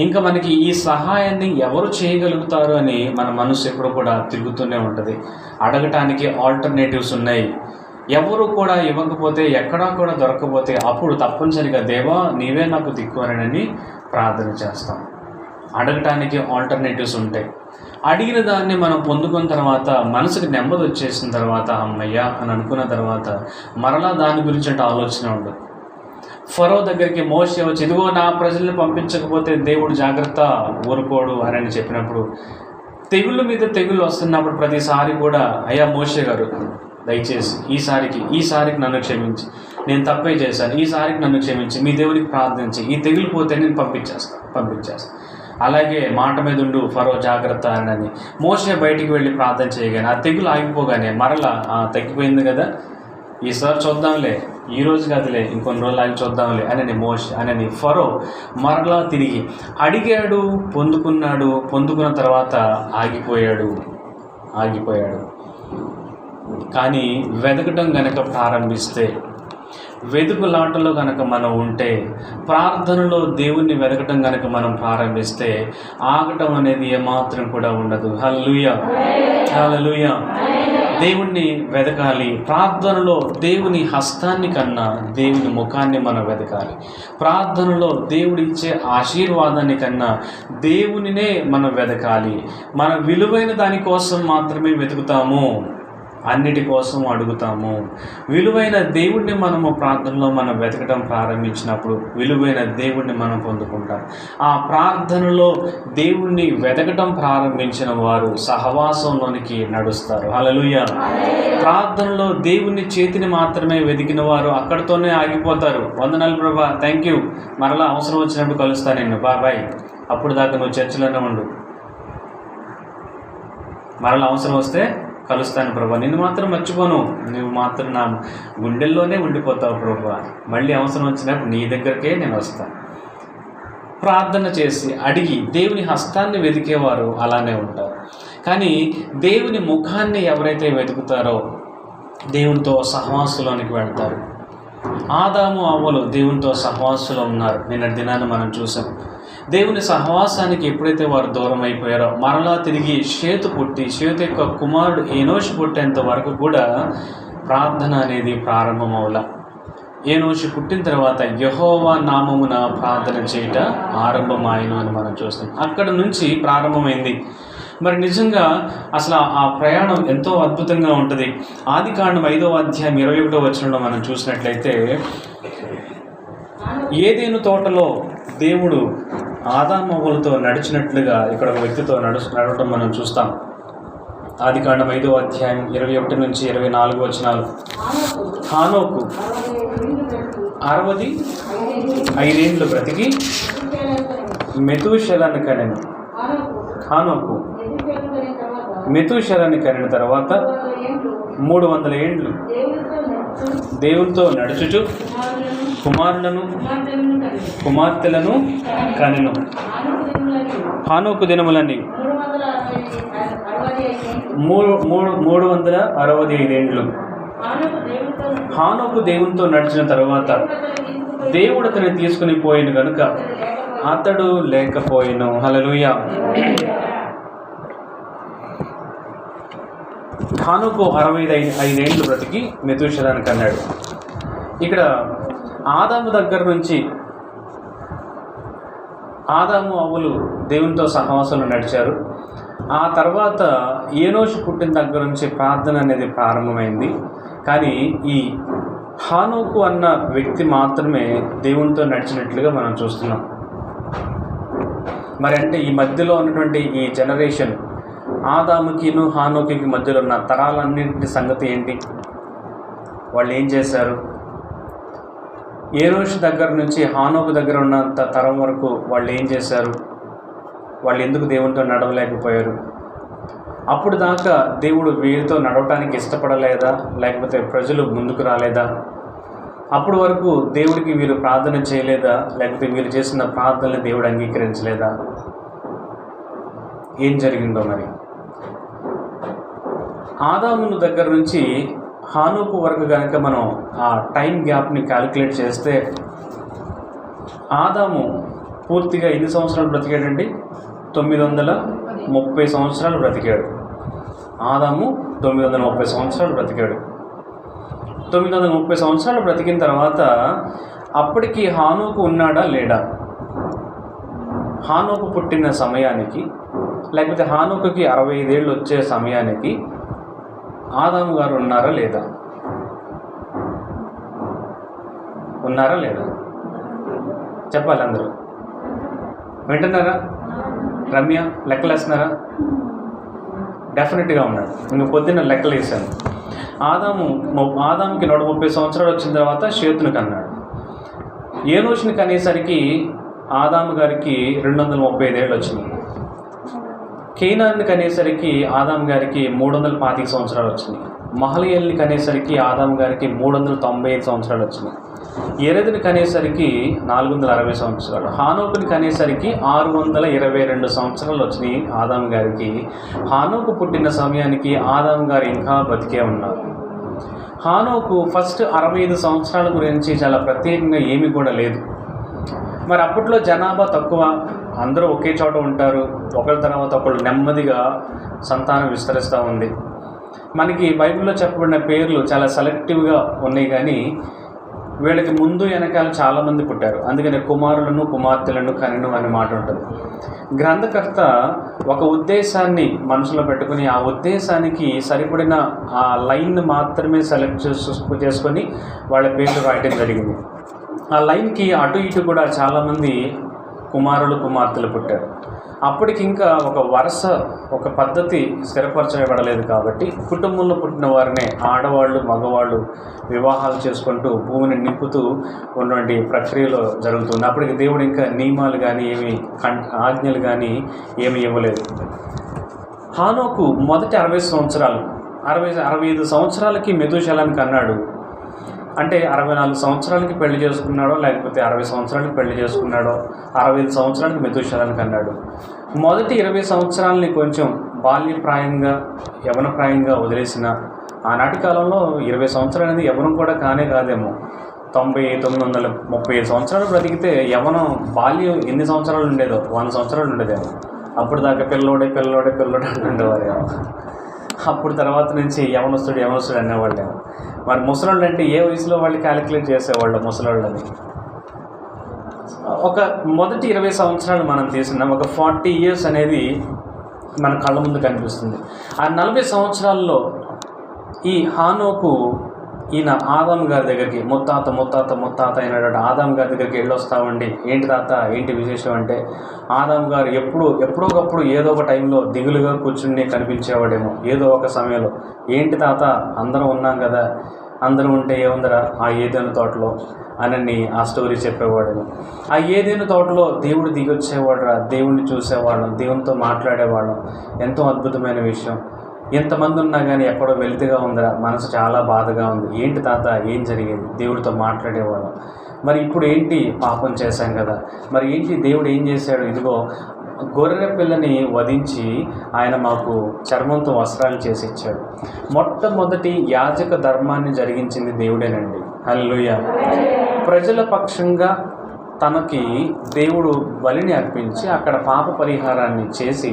ఇంకా మనకి ఈ సహాయాన్ని ఎవరు చేయగలుగుతారు అని మన మనసు ఎప్పుడు కూడా తిరుగుతూనే ఉంటుంది. అడగటానికి ఆల్టర్నేటివ్స్ ఉన్నాయి. ఎవరు కూడా ఇవ్వకపోతే, ఎక్కడా కూడా దొరకకపోతే అప్పుడు తప్పనిసరిగా దేవా నీవే నాకు దిక్కు అని ప్రార్థన చేస్తాం. అడగటానికి ఆల్టర్నేటివ్స్ ఉంటాయి. అడిగిన దాన్ని మనం పొందుకున్న తర్వాత మనసుకి నెమ్మది వచ్చేసిన తర్వాత అమ్మయ్యా అని అనుకున్న తర్వాత మరలా దాని గురించి అంటే ఆలోచన ఉండదు. ఫరో దగ్గరికి మోషే వచ్చి, ఇదిగో నా ప్రజల్ని పంపించకపోతే దేవుడు జాగ్రత్త ఊరుకోడు అని చెప్పినప్పుడు, తెగుళ్ళ మీద తెగుళ్ళు వస్తున్నప్పుడు ప్రతిసారి కూడా అయ్యా మోషే గారు దయచేసి ఈసారికి నన్ను క్షమించి, నేను తప్పే చేశాను, ఈసారికి నన్ను క్షమించి మీ దేవునికి ప్రార్థించి ఈ తెగులు పోతే నేను పంపించేస్తాను. అలాగే మాట మీద ఉండు ఫరో జాగ్రత్త అని మోషే బయటికి వెళ్ళి ప్రార్థన చేయగానే ఆ తెగులు ఆగిపోగానే మరలా తగ్గిపోయింది కదా, ఈసారి చూద్దాంలే, ఈరోజు కాదులే ఇంకొన్ని రోజులు ఆగి చూద్దాంలే అని ఫరో మరలా తిరిగి అడిగాడు, పొందుకున్న తర్వాత ఆగిపోయాడు. కానీ వెతకటం గనక ప్రారంభిస్తే, వెతుకులాటలో కనుక మనం ఉంటే, ప్రార్థనలో దేవుణ్ణి వెతకటం కనుక మనం ప్రారంభిస్తే ఆగటం అనేది ఏమాత్రం కూడా ఉండదు. హల్లెలూయా, హల్లెలూయా. దేవుణ్ణి వెతకాలి. ప్రార్థనలో దేవుని హస్తాన్ని కన్నా దేవుని ముఖాన్ని మనం వెతకాలి. ప్రార్థనలో దేవుడిచ్చే ఆశీర్వాదాన్ని కన్నా దేవునినే మనం వెతకాలి. మన విలువైన దానికోసం మాత్రమే వెతుకుతాము, అన్నిటి కోసం అడుగుతాము. విలువైన దేవుణ్ణి మనము ప్రార్థనలో మనం వెతకడం ప్రారంభించినప్పుడు విలువైన దేవుణ్ణి మనం పొందుకుంటాం. ఆ ప్రార్థనలో దేవుణ్ణి వెతకడం ప్రారంభించిన వారు సహవాసంలోనికి నడుస్తారు. హల్లెలూయా. ప్రార్థనలో దేవుని చేతిని మాత్రమే వెతికిన వారు అక్కడితోనే ఆగిపోతారు. వందనాలు ప్రభా, థ్యాంక్ యూ, మరలా అవసరం వచ్చినప్పుడు కలుస్తాను నిన్ను, బాయ్. అప్పుడు దాకా నువ్వు చర్చిలోనే ఉండు, మరలా అవసరం వస్తే కలుస్తాను ప్రభా, నిన్ను మాత్రం మర్చిపోను, నువ్వు మాత్రం నా గుండెల్లోనే ఉండిపోతావు ప్రభా, మళ్ళీ అవసరం వచ్చినప్పుడు నీ దగ్గరకే నేను వస్తాను. ప్రార్థన చేసి అడిగి దేవుని హస్తాన్ని వెతికేవారు అలానే ఉంటారు. కానీ దేవుని ముఖాన్ని ఎవరైతే వెతుకుతారో దేవునితో సహవాసంలోనికి వెళ్తారు. ఆదాము అవ్వలు దేవునితో సహవాసంలో ఉన్నారు. నిన్న దినాన్ని మనం చూసాం. దేవుని సహవాసానికి ఎప్పుడైతే వారు దూరం అయిపోయారో మరలా తిరిగి షేతు పుట్టి, షేతు యొక్క కుమారుడు ఏనోషు పుట్టేంత వరకు కూడా ప్రార్థన అనేది ప్రారంభమవులా. ఏనోషు పుట్టిన తర్వాత యెహోవా నామమున ప్రార్థన చేయట ఆరంభమాయను అని మనం చూస్తాం. అక్కడ నుంచి ప్రారంభమైంది. మరి నిజంగా అసలు ఆ ప్రయాణం ఎంతో అద్భుతంగా ఉంటుంది. ఆదికాండం 5వ అధ్యాయం 21వ వచనంలో మనం చూసినట్లయితే, ఏదెను తోటలో దేవుడు ఆదాము అవ్వలతో నడిచినట్లుగా ఇక్కడ ఒక వ్యక్తితో నడవడం మనం చూస్తాం. ఆదికాండం 5వ అధ్యాయం 21 నుంచి 24 వచనాలు. హానోకు 65 ఏండ్లు బ్రతికి మెతూషెలను కనెను. హానోకు మెతూషెలను కనిన తర్వాత 300 ఏండ్లు దేవునితో నడుచుచు కుమారులను కుమార్తెలను కనెను. హానోకు దినములన్నీ 365 ఏండ్లు. హానోకు దేవునితో నడిచిన తర్వాత దేవుడు అతన్ని తీసుకుని పోయిన కనుక అతడు లేకపోయిను. హల్లెలూయా. హానోకు 65 ఏండ్లు బ్రతికి మెతూషెలను కన్నాడు. ఇక్కడ ఆదాము దగ్గర నుంచి ఆదాము అవ్వలు దేవునితో సహవాసంలో నడిచారు. ఆ తర్వాత ఏనోషు పుట్టిన దగ్గర నుంచి ప్రార్థన అనేది ప్రారంభమైంది. కానీ ఈ హానోకు అన్న వ్యక్తి మాత్రమే దేవునితో నడిచినట్లుగా మనం చూస్తున్నాం. మరి అంటే ఈ మధ్యలో ఉన్నటువంటి ఈ జనరేషన్, ఆదాముకిను హానోకుకి మధ్యలో ఉన్న తరాలన్నింటి సంగతి ఏంటి? వాళ్ళు ఏం చేశారు? ఏనోషు దగ్గర నుంచి హానోకు దగ్గర ఉన్నంత తరం వరకు వాళ్ళు ఏం చేశారు? వాళ్ళు ఎందుకు దేవునితో నడవలేకపోయారు? అప్పుడు దాకా దేవుడు వీరితో నడవటానికి ఇష్టపడలేదా? లేకపోతే ప్రజలు ముందుకు రాలేదా? అప్పుడు వరకు దేవుడికి వీరు ప్రార్థన చేయలేదా? లేకపోతే వీరు చేసిన ప్రార్థనలు దేవుడు అంగీకరించలేదా? ఏం జరిగిందో మరి. ఆదాము దగ్గర నుంచి హానోకు వరకు కనుక మనం ఆ టైం గ్యాప్ని క్యాలిక్యులేట్ చేస్తే ఆదాము పూర్తిగా ఎన్ని సంవత్సరాలు బ్రతికాడండి? 930 సంవత్సరాలు బ్రతికాడు. ఆదాము 930 సంవత్సరాలు బ్రతికాడు. 930 సంవత్సరాలు బ్రతికిన తర్వాత అప్పటికి హానోకు ఉన్నాడా లేడా? హానోకు పుట్టిన సమయానికి, లేకపోతే హానోకుకి 65 ఏళ్ళు వచ్చే సమయానికి ఆదాము గారు ఉన్నారా లేదా? ఉన్నారా లేదా? చెప్పాలి అందరూ. వింటున్నారా? రమ్య లెక్కలేస్తున్నారా? డెఫినెట్గా ఉన్నాడు. నేను పొద్దున్న లెక్కలు వేసాను. ఆదాముకి 130 సంవత్సరాలు వచ్చిన తర్వాత షేతుని కన్నాడు. ఏనోషుని కనేసరికి ఆదాము గారికి 235 ఏళ్ళు వచ్చినాయి. కేనాన్ని కనేసరికి ఆదాము గారికి 325 సంవత్సరాలు వచ్చినాయి. మహలయేల్ని కనేసరికి ఆదాము గారికి 395 సంవత్సరాలు వచ్చినాయి. ఎరెదుని కనేసరికి 460 సంవత్సరాలు. హానోకుని కనేసరికి 622 సంవత్సరాలు వచ్చినాయి ఆదాము గారికి. హానోకు పుట్టిన సమయానికి ఆదాము గారు ఇంకా బతికే ఉన్నారు. హానోకు ఫస్ట్ 65 సంవత్సరాల గురించి చాలా ప్రత్యేకంగా ఏమీ కూడా లేదు. మరి అప్పట్లో జనాభా తక్కువ, అందరూ ఒకే చోట ఉంటారు, ఒకరి తర్వాత ఒకళ్ళు నెమ్మదిగా సంతానం విస్తరిస్తూ ఉంది. మనకి బైబిల్లో చెప్పబడిన పేర్లు చాలా సెలెక్టివ్గా ఉన్నాయి, కానీ వీళ్ళకి ముందు వెనకాల చాలామంది పుట్టారు. అందుకని కుమారులను కుమార్తెలను కనెను అనే మాట ఉంటుంది. గ్రంథకర్త ఒక ఉద్దేశాన్ని మనసులో పెట్టుకుని ఆ ఉద్దేశానికి సరిపడిన ఆ లైన్ మాత్రమే సెలెక్ట్ చేసుకొని వాళ్ళ పేర్లు రాయడం జరిగింది. ఆ లైన్కి అటు ఇటు కూడా చాలామంది కుమారులు కుమార్తెలు పుట్టారు. అప్పటికి ఇంకా ఒక వరుస, ఒక పద్ధతి స్థిరపరచబడలేదు. కాబట్టి కుటుంబంలో పుట్టిన వారినే ఆడవాళ్ళు మగవాళ్ళు వివాహాలు చేసుకుంటూ భూమిని నింపుతూ ఉన్నటువంటి ప్రక్రియలో జరుగుతుంది. అప్పటికి దేవుడు ఇంకా నియమాలు కానీ ఆజ్ఞలు కానీ ఏమి ఇవ్వలేదు. హానోకు మొదటి 60 సంవత్సరాలు 65 సంవత్సరాలకి మెతూషెలని కన్నాడు. అంటే 64 సంవత్సరాలకి పెళ్లి చేసుకున్నాడో, లేకపోతే 60 సంవత్సరాలకి పెళ్లి చేసుకున్నాడో, 65 సంవత్సరాలకి మెతూషెలని కన్నాడు. మొదటి 20 సంవత్సరాలని కొంచెం బాల్యప్రాయంగా యవనప్రాయంగా వదిలేసిన, ఆనాటి కాలంలో 20 సంవత్సరాలు అనేది యవనం కూడా కాదేమో. 935 సంవత్సరాలు బ్రతికితే యవనం బాల్యం ఎన్ని సంవత్సరాలు ఉండేదో, 100 సంవత్సరాలు ఉండేదేమో. అప్పుడు దాకా పిల్లోడే అంటుండేవారేమో. అప్పుడు తర్వాత నుంచి యవనస్తుడు అనేవాళ్ళేమో. మరి ముసలోళ్ళు అంటే ఏ వయసులో వాళ్ళు క్యాలిక్యులేట్ చేసేవాళ్ళు ముసలోళ్ళని. ఒక మొదటి 20 సంవత్సరాలు మనం తీసినాం, ఒక 40 years అనేది మన కళ్ళ ముందు కనిపిస్తుంది. ఆ 40 సంవత్సరాల్లో ఈ హానోకు ఈయన ఆదాం గారి దగ్గరికి ముత్తాత అయినటువంటి ఆదాం గారి దగ్గరికి వెళ్ళొస్తామండి. ఏంటి తాత, ఏంటి విశేషం అంటే, ఆదాం గారు ఎప్పుడోకప్పుడు ఏదో ఒక టైంలో దిగులుగా కూర్చుని కనిపించేవాడేమో. ఏదో ఒక సమయంలో, ఏంటి తాత అందరం ఉన్నాం కదా, అందరం ఉంటే ఏముందరా ఆ ఏదైనా తోటలో అని ఆ స్టోరీ చెప్పేవాడేమో. ఆ ఏదైనా తోటలో దేవుడు దిగొచ్చేవాడురా, దేవుడిని చూసేవాళ్ళం, దేవునితో మాట్లాడేవాళ్ళం. ఎంతో అద్భుతమైన విషయం. ఎంతమంది ఉన్నా కానీ ఎక్కడో వెలితిగా ఉందిరా, మనసు చాలా బాధగా ఉంది. ఏంటి తాత, ఏం జరిగేది? దేవుడితో మాట్లాడేవాళ్ళం. మరి ఇప్పుడు ఏంటి, పాపం చేశాం కదా, మరి ఏంటి దేవుడు ఏం చేశాడు? ఇదిగో గొర్రె పిల్లని వధించి ఆయన మాకు చర్మంతో వస్త్రాలు చేసి ఇచ్చాడు. మొట్టమొదటి యాజక ధర్మాన్ని జరిగించింది దేవుడేనండి. హల్లెలూయా. ప్రజల పక్షంగా తనకి దేవుడు బలిని అర్పించి అక్కడ పాప పరిహారాన్ని చేసి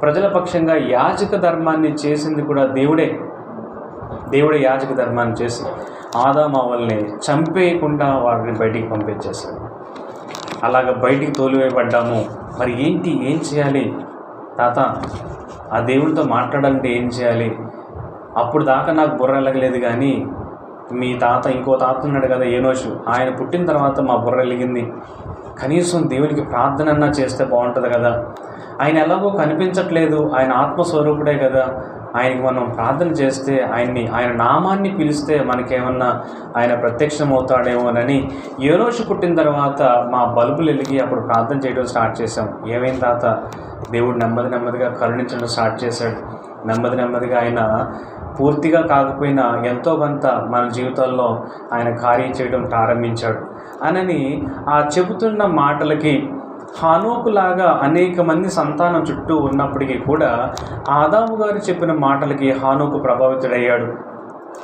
ప్రజల పక్షంగా యాజక ధర్మాన్ని చేసింది కూడా దేవుడే. యాజక ధర్మాన్ని చేసి ఆదాము అవ్వల్ని చంపేయకుండా వారిని బయటికి పంపించేశాడు. అలాగ బయటికి తోలివేయబడ్డాము. మరి ఏం చేయాలి తాత? ఆ దేవుడితో మాట్లాడాలంటే ఏం చేయాలి? అప్పుడు దాకా నాకు బుర్ర ఎలగలేదు, కానీ మీ తాత, ఇంకో తాత ఉన్నాడు కదా ఏనోషు, ఆయన పుట్టిన తర్వాత మా బుర్ర ఎలిగింది. కనీసం దేవునికి ప్రార్థన చేస్తే బాగుంటుంది కదా. ఆయన ఎలాగో కనిపించట్లేదు, ఆయన ఆత్మస్వరూపుడే కదా. ఆయనకి మనం ప్రార్థన చేస్తే, ఆయన నామాన్ని పిలిస్తే మనకేమన్నా ఆయన ప్రత్యక్షమవుతాడేమోనని ఏనోషు పుట్టిన తర్వాత మా బల్బులు వెలిగి అప్పుడు ప్రార్థన చేయడం స్టార్ట్ చేశాం. ఏమైంది తాత? దేవుడు నెమ్మదిగా కరుణించడం స్టార్ట్ చేశాడు. నెమ్మదిగా ఆయన పూర్తిగా కాకపోయినా ఎంతో కొంత మన జీవితాల్లో ఆయన కార్యం చేయడం ప్రారంభించాడు అని ఆ చెబుతున్న మాటలకి హానోకులాగా అనేక మంది సంతానం చుట్టూ ఉన్నప్పటికీ కూడా ఆదాము గారు చెప్పిన మాటలకి హానోకు ప్రభావితుడయ్యాడు.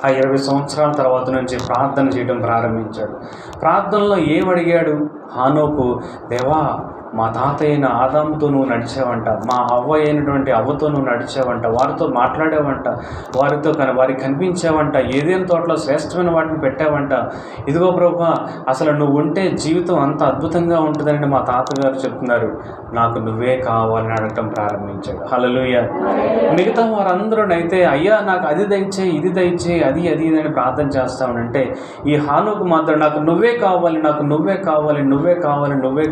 ఆ 20 సంవత్సరాల తర్వాత నుంచి ప్రార్థన చేయడం ప్రారంభించాడు. ప్రార్థనలో ఏమడిగాడు హానోకు? దేవా, మా తాత అయిన ఆదాముతో నువ్వు నడిచావంట, మా అవ్వ అయినటువంటి అవ్వతో నువ్వు నడిచావంట, వారితో మాట్లాడావంట, వారికి కనిపించావంట, ఏదైనా తోటలో శ్రేష్టమైన వాటిని పెట్టావంట. ఇదిగో ప్రభువా, అసలు నువ్వు ఉంటే జీవితం అంత అద్భుతంగా ఉంటుందని మా తాతగారు చెప్తున్నారు. నాకు నువ్వే కావాలని అడగటం ప్రారంభించాడు. హల్లెలూయా. మిగతా వారందరూనైతే అయ్యా నాకు అది దయచేయి, ఇది దయచేయి, అది అని ప్రార్థన చేస్తామనంటే, ఈ హానోకు మాత్రం నాకు నువ్వే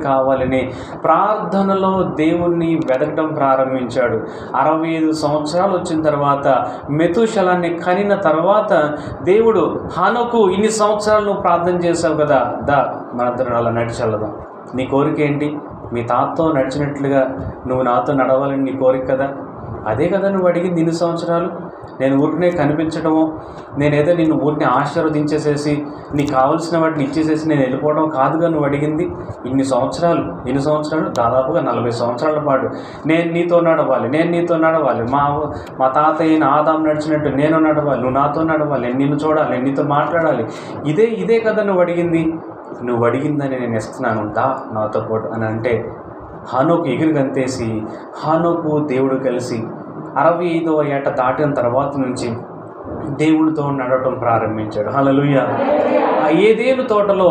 కావాలని ప్రార్థనలో దేవుణ్ణి వెతకడం ప్రారంభించాడు. 65 సంవత్సరాలు వచ్చిన తర్వాత మెతూషెలాన్ని కనిన తర్వాత దేవుడు, హానోకు, ఇన్ని సంవత్సరాలు నువ్వు ప్రార్థన చేసావు కదా, మనందరం అలా నడిచెళ్దాం. నీ కోరిక ఏంటి? మీ తాతతో నడిచినట్లుగా నువ్వు నాతో నడవాలని నీ కోరిక కదా. అదే కదా నువ్వు అడిగింది ఇన్ని సంవత్సరాలు. నేను ఊరికనే కనిపించడము, నేనేదో నిన్ను ఊరిని ఆశీర్వదించేసేసి నీకు కావాల్సిన వాటిని ఇచ్చేసేసి నేను వెళ్ళిపోవడం కాదుగా నువ్వు అడిగింది. ఎన్ని సంవత్సరాలు, దాదాపుగా 40 సంవత్సరాల పాటు నేను నీతో నడవాలి, మా తాతయ్య ఆదాం నడిచినట్టు నేను నడవాలి, నువ్వు నాతో నడవాలి, నేను నిన్ను చూడాలి, నేను నీతో మాట్లాడాలి. ఇదే కదా నువ్వు అడిగింది. నువ్వు అడిగిందని నేను ఇస్తున్నాను, దా నాతో పాటు అని అంటే హానోకు ఎగిరి గంతేసి హానోకు దేవుడు కలిసి 65వ ఏట దాటిన తర్వాత నుంచి దేవుడితో నడవటం ప్రారంభించాడు. హల్లెలూయా. ఆ ఏదేను తోటలో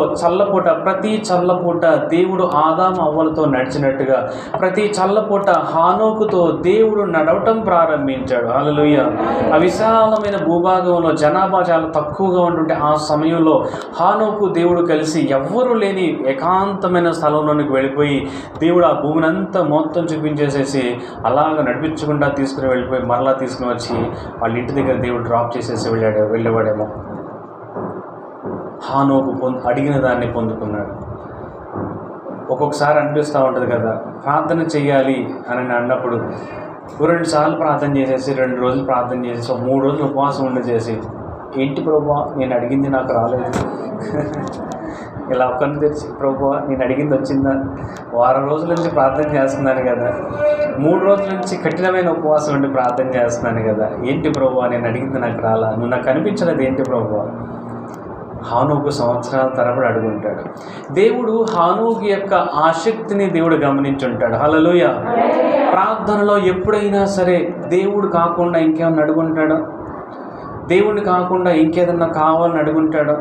ప్రతి చల్లపూట దేవుడు ఆదాము అవ్వలతో నడిచినట్టుగా ప్రతి చల్లపూట హానోకుతో దేవుడు నడవటం ప్రారంభించాడు. హల్లెలూయా. ఆ విశాలమైన భూభాగంలో జనాభా చాలా తక్కువగా ఉంటుంటే ఆ సమయంలో హానోకు దేవుడు కలిసి ఎవ్వరూ లేని ఏకాంతమైన స్థలంలోనికి వెళ్ళిపోయి దేవుడు ఆ భూమిని అంతా మొత్తం చూపించేసేసి అలాగ నడిపించకుండా తీసుకుని వెళ్ళిపోయి మరలా తీసుకుని వచ్చి వాళ్ళ ఇంటి దగ్గర దేవుడు డ్రాప్ చేసేసి వెళ్ళేవాడేమో. హానోకు అడిగిన దాన్ని పొందుకున్నాడు. ఒక్కొక్కసారి అనిపిస్తూ ఉంటుంది కదా, ప్రార్థన చెయ్యాలి అని అన్నప్పుడు 2 సార్లు ప్రార్థన చేసేసి 2 రోజులు ప్రార్థన చేసేసి 3 రోజులు ఉపవాసం ఉండేసేసి ఏంటి ప్రభువా నేను అడిగింది నాకు రాలేదు, ఇలా ఒక్కరిని తెచ్చి ప్రభువా నేను అడిగింది వచ్చిందా, వారం రోజుల నుంచి ప్రార్థన చేస్తున్నాను కదా, 3 రోజుల నుంచి కఠినమైన ఉపవాసం ఉండి ప్రార్థన చేస్తున్నాను కదా, ఏంటి ప్రభువా నేను అడిగింది నాకు రాలా, నువ్వు నాకు కనిపించలేదు ఏంటి ప్రభువా. హానోకు సంవత్సరాల తరబడి అడుగుంటాడు. దేవుడు హానోకు యొక్క ఆసక్తిని దేవుడు గమనించుంటాడు. హల్లెలూయా. ప్రార్థనలో ఎప్పుడైనా సరే దేవుడు కాకుండా ఇంకేమన్నా అడుగుంటాడో, దేవుడిని కాకుండా ఇంకేదన్నా కావాలని అడుగుంటాడో,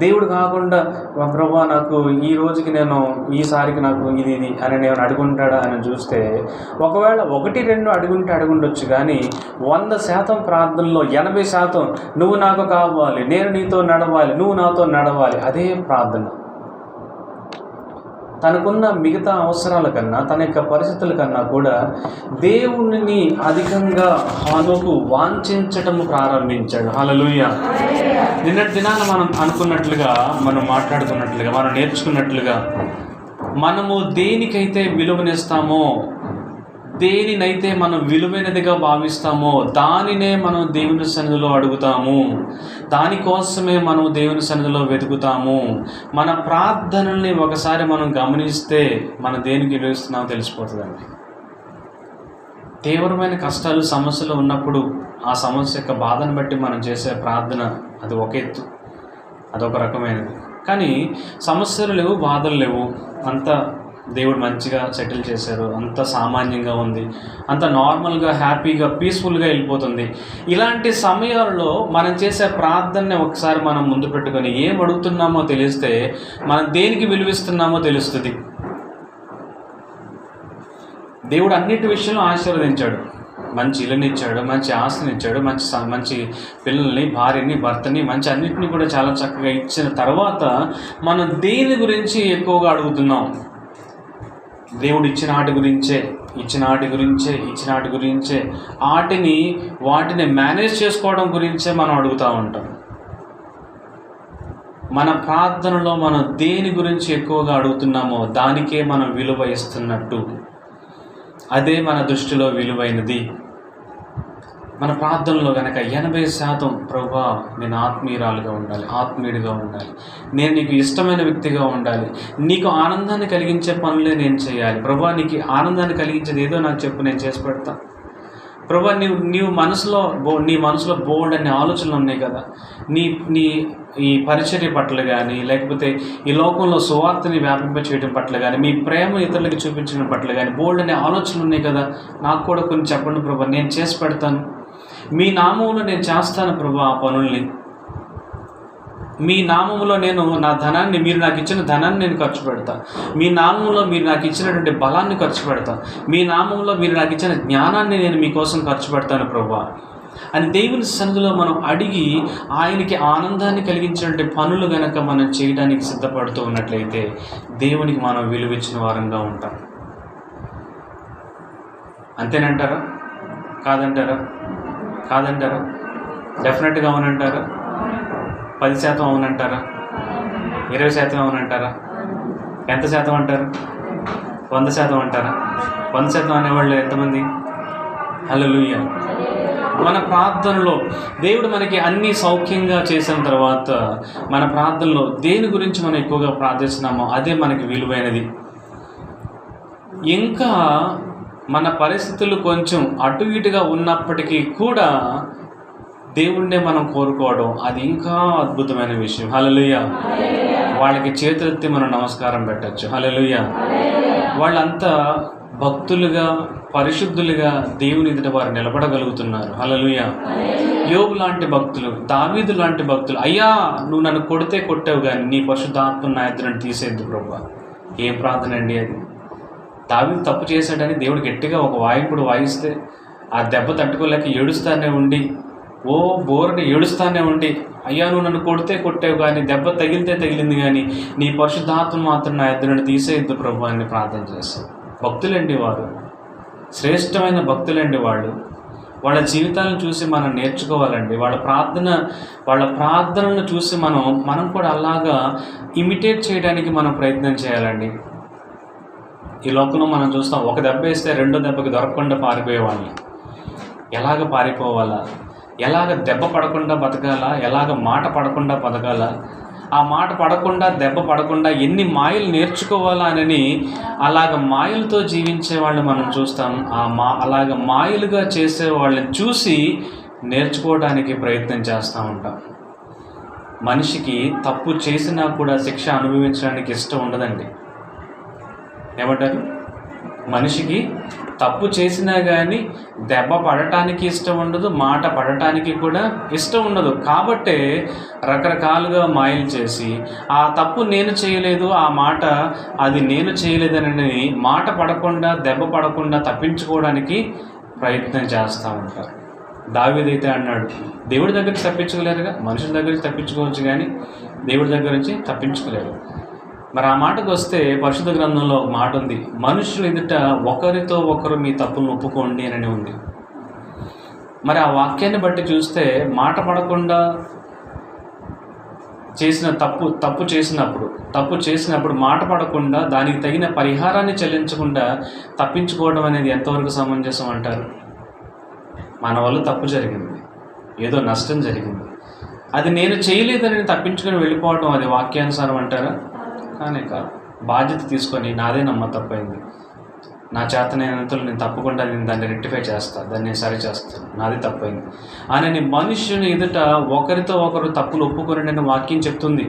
దేవుడు కాకుండా ప్రభువా నాకు ఈ రోజుకి నేను ఈసారికి నాకు ఇది అని నేను అడుగుంటాడా అని చూస్తే ఒకవేళ 1-2 అడుగుండొచ్చు, కానీ 100% ప్రార్థనలో 80% నువ్వు నాకు కావాలి, నేను నీతో నడవాలి, నువ్వు నాతో నడవాలి, అదే ప్రార్థన. తనకున్న మిగతా అవసరాల కన్నా తన యొక్క పరిస్థితుల కన్నా కూడా దేవుణ్ణి అధికంగా హానోకు వాంఛించటం ప్రారంభించాడు. హల్లెలూయా. నిన్నటి దినాన మనం అనుకున్నట్లుగా, మనం మాట్లాడుకున్నట్లుగా, మనం నేర్చుకున్నట్లుగా, మనము దేనికైతే విలువనిస్తామో, దేనినైతే మనం విలువైనదిగా భావిస్తామో దానినే మనం దేవుని సన్నిధిలో అడుగుతాము, దానికోసమే మనం దేవుని సన్నిధిలో వెతుకుతాము. మన ప్రార్థనల్ని ఒకసారి మనం గమనిస్తే మనం దేనికి విలువిస్తున్నామో తెలిసిపోతుందండి. తీవ్రమైన కష్టాలు సమస్యలు ఉన్నప్పుడు ఆ సమస్య యొక్క బాధను బట్టి మనం చేసే ప్రార్థన అది ఒక ఎత్తు, అదొక రకమైనది. కానీ సమస్యలు లేవు, బాధలు లేవు, అంతా దేవుడు మంచిగా సెటిల్ చేశారు, అంత సామాన్యంగా ఉంది, అంత నార్మల్గా హ్యాపీగా పీస్ఫుల్గా వెళ్ళిపోతుంది. ఇలాంటి సమయాల్లో మనం చేసే ప్రార్థనని ఒకసారి మనం ముందు పెట్టుకొని ఏం అడుగుతున్నామో తెలిస్తే మనం దేనికి విలువిస్తున్నామో తెలుస్తుంది. దేవుడు అన్నిటి విషయంలో ఆశీర్వదించాడు. మంచి ఇల్లునిచ్చాడు, మంచి ఆస్తినిచ్చాడు, మంచి పిల్లల్ని, భార్యని, భర్తని, మంచి అన్నిటిని కూడా చాలా చక్కగా ఇచ్చిన తర్వాత మనం దేని గురించి ఎక్కువగా అడుగుతున్నాం? దేవుడు ఇచ్చిన వాటి గురించే వాటిని మేనేజ్ చేసుకోవడం గురించే మనం అడుగుతూ ఉంటాం. మన ప్రార్థనలో మనం దేని గురించి ఎక్కువగా అడుగుతున్నామో దానికే మనం విలువ ఇస్తున్నట్టు, అదే మన దృష్టిలో విలువైనది. మన ప్రార్థనలో కనుక 80% ప్రభువా నేను ఆత్మీయుడిగా ఉండాలి, నేను నీకు ఇష్టమైన వ్యక్తిగా ఉండాలి, నీకు ఆనందాన్ని కలిగించే పనులే నేను చేయాలి, ప్రభువా నీకు ఆనందాన్ని కలిగించేది ఏదో నాకు చెప్పు, నేను చేసి పెడతా. ప్రభువా నీ మనసులో బోల్డ్ అనే ఆలోచనలు ఉన్నాయి కదా, నీ ఈ పరిచర్య పట్ల కానీ, లేకపోతే ఈ లోకంలో సువార్తని వ్యాపింప చేయడం పట్ల కానీ, మీ ప్రేమ ఇతరులకి చూపించడం పట్ల కానీ బోల్డ్ అనే ఆలోచనలు ఉన్నాయి కదా, నాకు కూడా కొన్ని చెప్పండి ప్రభువా, నేను చేసి పెడతాను. మీ నామములో నేను చేస్తాను ప్రభువా ఆ పనుల్ని. మీ నామములో నేను నా ధనాన్ని, మీరు నాకు ఇచ్చిన ధనాన్ని నేను ఖర్చు పెడతా. మీ నామంలో మీరు నాకు ఇచ్చినటువంటి బలాన్ని ఖర్చు పెడతా. మీ నామంలో మీరు నాకు ఇచ్చిన జ్ఞానాన్ని నేను మీకోసం ఖర్చు పెడతాను ప్రభువా అని దేవుని సన్నిధిలో మనం అడిగి ఆయనకి ఆనందాన్ని కలిగించినటువంటి పనులు గనక మనం చేయడానికి సిద్ధపడుతూ ఉన్నట్లయితే దేవునికి మనం విలువిచ్చిన వారంగా ఉంటాం. అంతేనంటారా? కాదంటారా? డెఫినెట్గా అవునంటారా? 10% అవునంటారా? 20% అవునంటారా? ఎంత శాతం అంటారు? 100% అంటారా? 100% అనేవాళ్ళు ఎంతమంది? హల్లెలూయా. మన ప్రార్థనలో దేవుడు మనకి అన్ని సౌఖ్యంగా చేసిన తర్వాత మన ప్రార్థనలో దేని గురించి మనం ఎక్కువగా ప్రార్థిస్తున్నామో అదే మనకి విలువైనది. ఇంకా మన పరిస్థితులు కొంచెం అటు ఇటుగా ఉన్నప్పటికీ కూడా దేవుణ్ణే మనం కోరుకోవడం అది ఇంకా అద్భుతమైన విషయం. హల్లెలూయా. వాళ్ళకి చేతులెత్తి మనం నమస్కారం పెట్టచ్చు. హల్లెలూయా. వాళ్ళంతా భక్తులుగా పరిశుద్ధులుగా దేవుని ఎదుట వారు నిలబడగలుగుతున్నారు. హల్లెలూయా. యోబు లాంటి భక్తులు, దావీదు లాంటి భక్తులు, అయ్యా నువ్వు నన్ను కొడితే కొట్టావు కానీ నీ పరిశుద్ధాత్మ నా ఎదురు తీసేద్దు ప్రభువా. ఏం ప్రార్థన అండి అది. దావీదు తప్పు చేశాడని దేవుడు గట్టిగా ఒక వాయింపుడు వాయిస్తే ఆ దెబ్బ తట్టుకోలేక ఏడుస్తానే ఉండి బోరుని ఏడుస్తానే ఉండి, అయ్యా నువ్వు నన్ను కొడితే కొట్టావు కానీ దెబ్బ తగిలితే తగిలింది కానీ నీ పరిశుద్ధాత్మ మాత్రం నా ఎదురు తీసేయద్దు ప్రభు అని ప్రార్థన చేస్తాం. భక్తులండి వారు, శ్రేష్టమైన భక్తులండి వాళ్ళు. వాళ్ళ జీవితాలను చూసి మనం నేర్చుకోవాలండి. వాళ్ళ ప్రార్థనను చూసి మనం కూడా అలాగా ఇమిటేట్ చేయడానికి మనం ప్రయత్నం చేయాలండి. ఈ లోకంలో మనం చూస్తాం, ఒక దెబ్బ వేస్తే రెండో దెబ్బకి దొరకకుండా పారిపోయేవాళ్ళని. ఎలాగ పారిపోవాలా, ఎలాగ దెబ్బ పడకుండా బతకాలా, ఎలాగ మాట పడకుండా బతకాలా, ఆ మాట పడకుండా దెబ్బ పడకుండా ఎన్ని మాయలు నేర్చుకోవాలా అని అలాగ మాయలతో జీవించే వాళ్ళని మనం చూస్తాం. అలాగ మాయలుగా చేసే వాళ్ళని చూసి నేర్చుకోవడానికి ప్రయత్నం చేస్తూ ఉంటాం. మనిషికి తప్పు చేసినా కూడా శిక్ష అనుభవించడానికి ఇష్టం ఉండదండి. ఏమంటారు? మనిషికి తప్పు చేసినా కానీ దెబ్బ పడటానికి ఇష్టం ఉండదు, మాట పడటానికి కూడా ఇష్టం ఉండదు. కాబట్టే రకరకాలుగా మాయలు చేసి ఆ తప్పు నేను చేయలేదు, ఆ మాట అది నేను చేయలేదని మాట పడకుండా దెబ్బ పడకుండా తప్పించుకోవడానికి ప్రయత్నం చేస్తూ ఉంటారు. దావీదైతే అన్నాడు, దేవుడి దగ్గర నుంచి తప్పించుకోలేరుగా, మనుషుల దగ్గర నుంచి తప్పించుకోవచ్చు కానీ దేవుడి దగ్గర నుంచి తప్పించుకోలేరు. మరి ఆ మాటకు వస్తే పరిశుద్ధ గ్రంథంలో ఒక మాట ఉంది, మనుషులు ఎదుట ఒకరితో ఒకరు మీ తప్పులను ఒప్పుకోండి అని ఉంది. మరి ఆ వాక్యాన్ని బట్టి చూస్తే మాట పడకుండా చేసిన తప్పు చేసినప్పుడు మాట పడకుండా దానికి తగిన పరిహారాన్ని చెల్లించకుండా తప్పించుకోవడం అనేది ఎంతవరకు సమంజసం అంటారు? మన వల్ల తప్పు జరిగింది, ఏదో నష్టం జరిగింది, అది నేను చేయలేదని తప్పించుకొని వెళ్ళిపోవడం అది వాక్యానుసారం అంటారా? కానీ కాదు. బాధ్యత తీసుకొని నాదేనమ్మ తప్పైంది, నా చేతనైనంతలో నేను తప్పకుండా దాన్ని రెక్టిఫై చేస్తాను, దాన్ని నేను సరి చేస్తాను, నాది తప్పైంది అని మనుషుని ఎదుట ఒకరితో ఒకరు తప్పులు ఒప్పుకొని వాక్యం చెప్తుంది.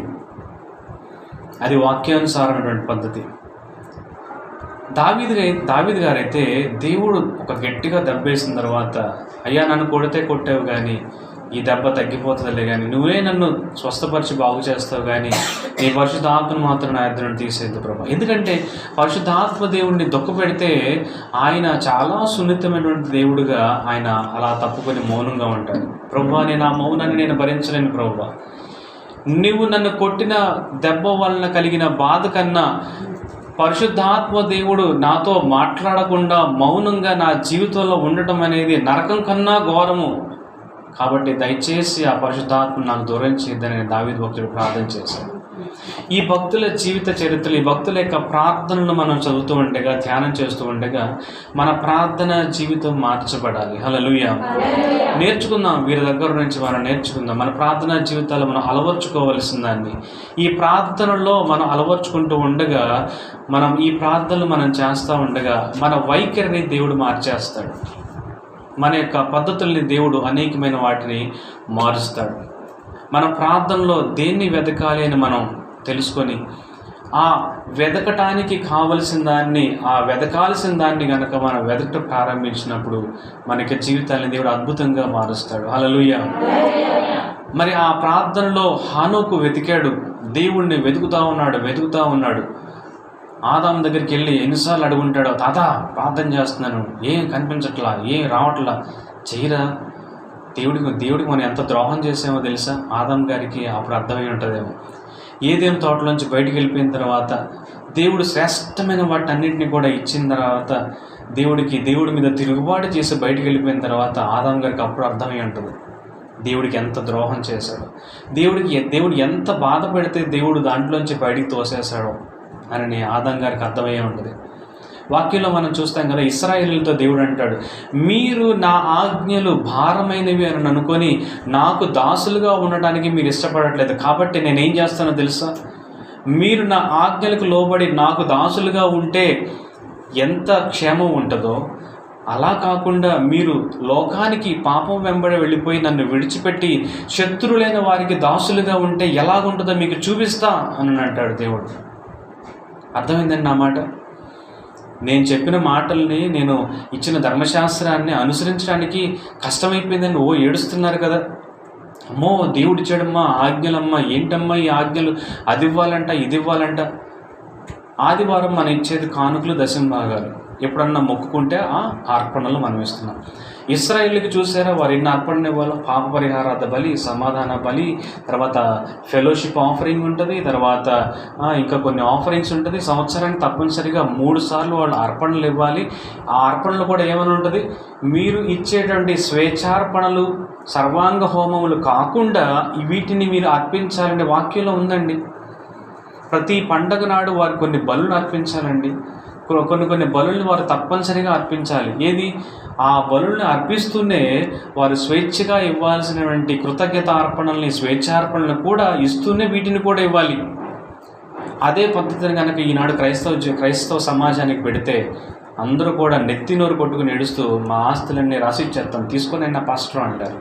అది వాక్యానుసారమైనటువంటి పద్ధతి. దావీదు గారైతే దేవుడు ఒక గట్టిగా దెబ్బేసిన తర్వాత, అయ్యా నన్ను కొడితే కొట్టావు కానీ ఈ దెబ్బ తగ్గిపోతుందిలే కానీ నువ్వే నన్ను స్వస్థపరిచి బాగు చేస్తావు కానీ నీ పరిశుద్ధాత్మను మాత్రం నా ఎదురు తీసేద్దు ప్రభా. ఎందుకంటే పరిశుద్ధాత్మ దేవుడిని దుఃఖపెడితే ఆయన చాలా సున్నితమైనటువంటి దేవుడుగా ఆయన అలా తప్పుకొని మౌనంగా ఉంటాడు. ప్రభా నేను ఆ మౌనాన్ని నేను భరించలేను ప్రభా, నువ్వు నన్ను కొట్టిన దెబ్బ వలన కలిగిన బాధ కన్నా పరిశుద్ధాత్మ దేవుడు నాతో మాట్లాడకుండా మౌనంగా నా జీవితంలో ఉండటం అనేది నరకం కన్నా ఘోరము. కాబట్టి దయచేసి ఆ పరిశుద్ధాత్మను నాకు దూరం చేయద్దని దావీదు భక్తుడు ప్రార్థన చేశాడు. ఈ భక్తుల జీవిత చరిత్రలు, ఈ భక్తుల యొక్క ప్రార్థనలు మనం చదువుతూ ఉండగా, ధ్యానం చేస్తూ ఉండగా మన ప్రార్థన జీవితం మార్చబడాలి. హల్లెలూయా. నేర్చుకుందాం, వీరి దగ్గర నుంచి మనం నేర్చుకుందాం. మన ప్రార్థనా జీవితాలు మనం అలవర్చుకోవలసిన దాన్ని ఈ ప్రార్థనలో మనం అలవర్చుకుంటూ ఉండగా, మనం ఈ ప్రార్థనలు మనం చేస్తూ ఉండగా మన వైఖరిని దేవుడు మార్చేస్తాడు. మన యొక్క పద్ధతుల్ని దేవుడు అనేకమైన వాటిని మారుస్తాడు. మన ప్రార్థనలో దేన్ని వెతకాలి అని మనం తెలుసుకొని ఆ వెతకటానికి కావలసిన దాన్ని, ఆ వెతకాల్సిన దాన్ని కనుక మనం వెతకటం ప్రారంభించినప్పుడు మనకి జీవితాన్ని దేవుడు అద్భుతంగా మారుస్తాడు. హల్లెలూయా. మరి ఆ ప్రార్థనలో హానోకు వెతికాడు, దేవుణ్ణి వెతుకుతూ ఉన్నాడు. ఆదాము దగ్గరికి వెళ్ళి ఎన్నిసార్లు అడుగుంటాడో, తాత ప్రార్థన చేస్తున్నాను, ఏం కనిపించట్లా, ఏం రావట్లా, చేయరా. దేవుడికి మనం ఎంత ద్రోహం చేసామో తెలుసా? ఆదాము గారికి అప్పుడు అర్థమై ఉంటుందేమో. ఏదేం తోటలోంచి బయటికి వెళ్ళిపోయిన తర్వాత దేవుడు శ్రేష్టమైన వాటన్నింటినీ కూడా ఇచ్చిన తర్వాత దేవుడి మీద తిరుగుబాటు చేసి బయటికి వెళ్ళిపోయిన తర్వాత ఆదాము గారికి అప్పుడు అర్థమై ఉంటుంది దేవుడికి ఎంత ద్రోహం చేశాడో, దేవుడు ఎంత బాధపడితే దేవుడు దాంట్లోంచి బయటికి తోసేశాడో అని ఆదాము గారికి అర్థమయ్యే ఉంటుంది. వాక్యంలో మనం చూస్తాం కదా, ఇశ్రాయేలుతో దేవుడు అంటాడు, మీరు నా ఆజ్ఞలు భారమైనవి అని అనుకొని నాకు దాసులుగా ఉండడానికి మీరు ఇష్టపడట్లేదు, కాబట్టి నేనేం చేస్తానో తెలుసా, మీరు నా ఆజ్ఞలకు లోబడి నాకు దాసులుగా ఉంటే ఎంత క్షేమం ఉంటుందో, అలా కాకుండా మీరు లోకానికి పాపం వెంబడి వెళ్ళిపోయి నన్ను విడిచిపెట్టి శత్రులైన వారికి దాసులుగా ఉంటే ఎలాగుంటుందో మీకు చూపిస్తా అని అంటాడు దేవుడు. అర్థమైందండి నా మాట? నేను చెప్పిన మాటల్ని, నేను ఇచ్చిన ధర్మశాస్త్రాన్ని అనుసరించడానికి కష్టమైపోయిందని ఏడుస్తున్నారు కదా. అమ్మో దేవుడి చెడమ్మా, ఆజ్ఞలమ్మా, ఏంటమ్మా ఈ ఆజ్ఞలు, అది ఇవ్వాలంట ఇది ఇవ్వాలంట. ఆదివారం మనం ఇచ్చేది కానుకలు, దశంభాగాలు. ఎప్పుడన్నా మొక్కుకుంటే ఆ అర్పణలు మనం ఇస్తున్నాం. ఇశ్రాయేలుకి చూసారా, వారు ఎన్ని అర్పణలు ఇవ్వాలో, పాప పరిహారార్థ బలి, సమాధాన బలి, తర్వాత ఫెలోషిప్ ఆఫరింగ్ ఉంటుంది, తర్వాత ఇంకా కొన్ని ఆఫరింగ్స్ ఉంటుంది. సంవత్సరానికి తప్పనిసరిగా 3 సార్లు వాళ్ళు అర్పణలు ఇవ్వాలి. ఆ అర్పణలు కూడా ఏమైనా ఉంటుంది, మీరు ఇచ్చేటువంటి స్వేచ్ఛార్పణలు, సర్వాంగ హోమములు కాకుండా వీటిని మీరు అర్పించాలనే వాక్యంలో ఉందండి. ప్రతి పండగ నాడు వారు కొన్ని బలులు అర్పించాలండి. కొన్ని బలుల్ని వారు తప్పనిసరిగా అర్పించాలి. ఏది, ఆ బలుల్ని అర్పిస్తూనే వారు స్వేచ్ఛగా ఇవ్వాల్సినటువంటి కృతజ్ఞత అర్పణల్ని, స్వేచ్ఛార్పణలను కూడా ఇస్తూనే వీటిని కూడా ఇవ్వాలి. అదే పద్ధతిని కనుక ఈనాడు క్రైస్తవ సమాజానికి పెడితే అందరూ కూడా నెత్తి నోరు కొట్టుకుని ఏడుస్తూ మా ఆస్తులన్నీ రాసిచ్చేస్తాం తీసుకొని నా పాస్టర్ అంటారు.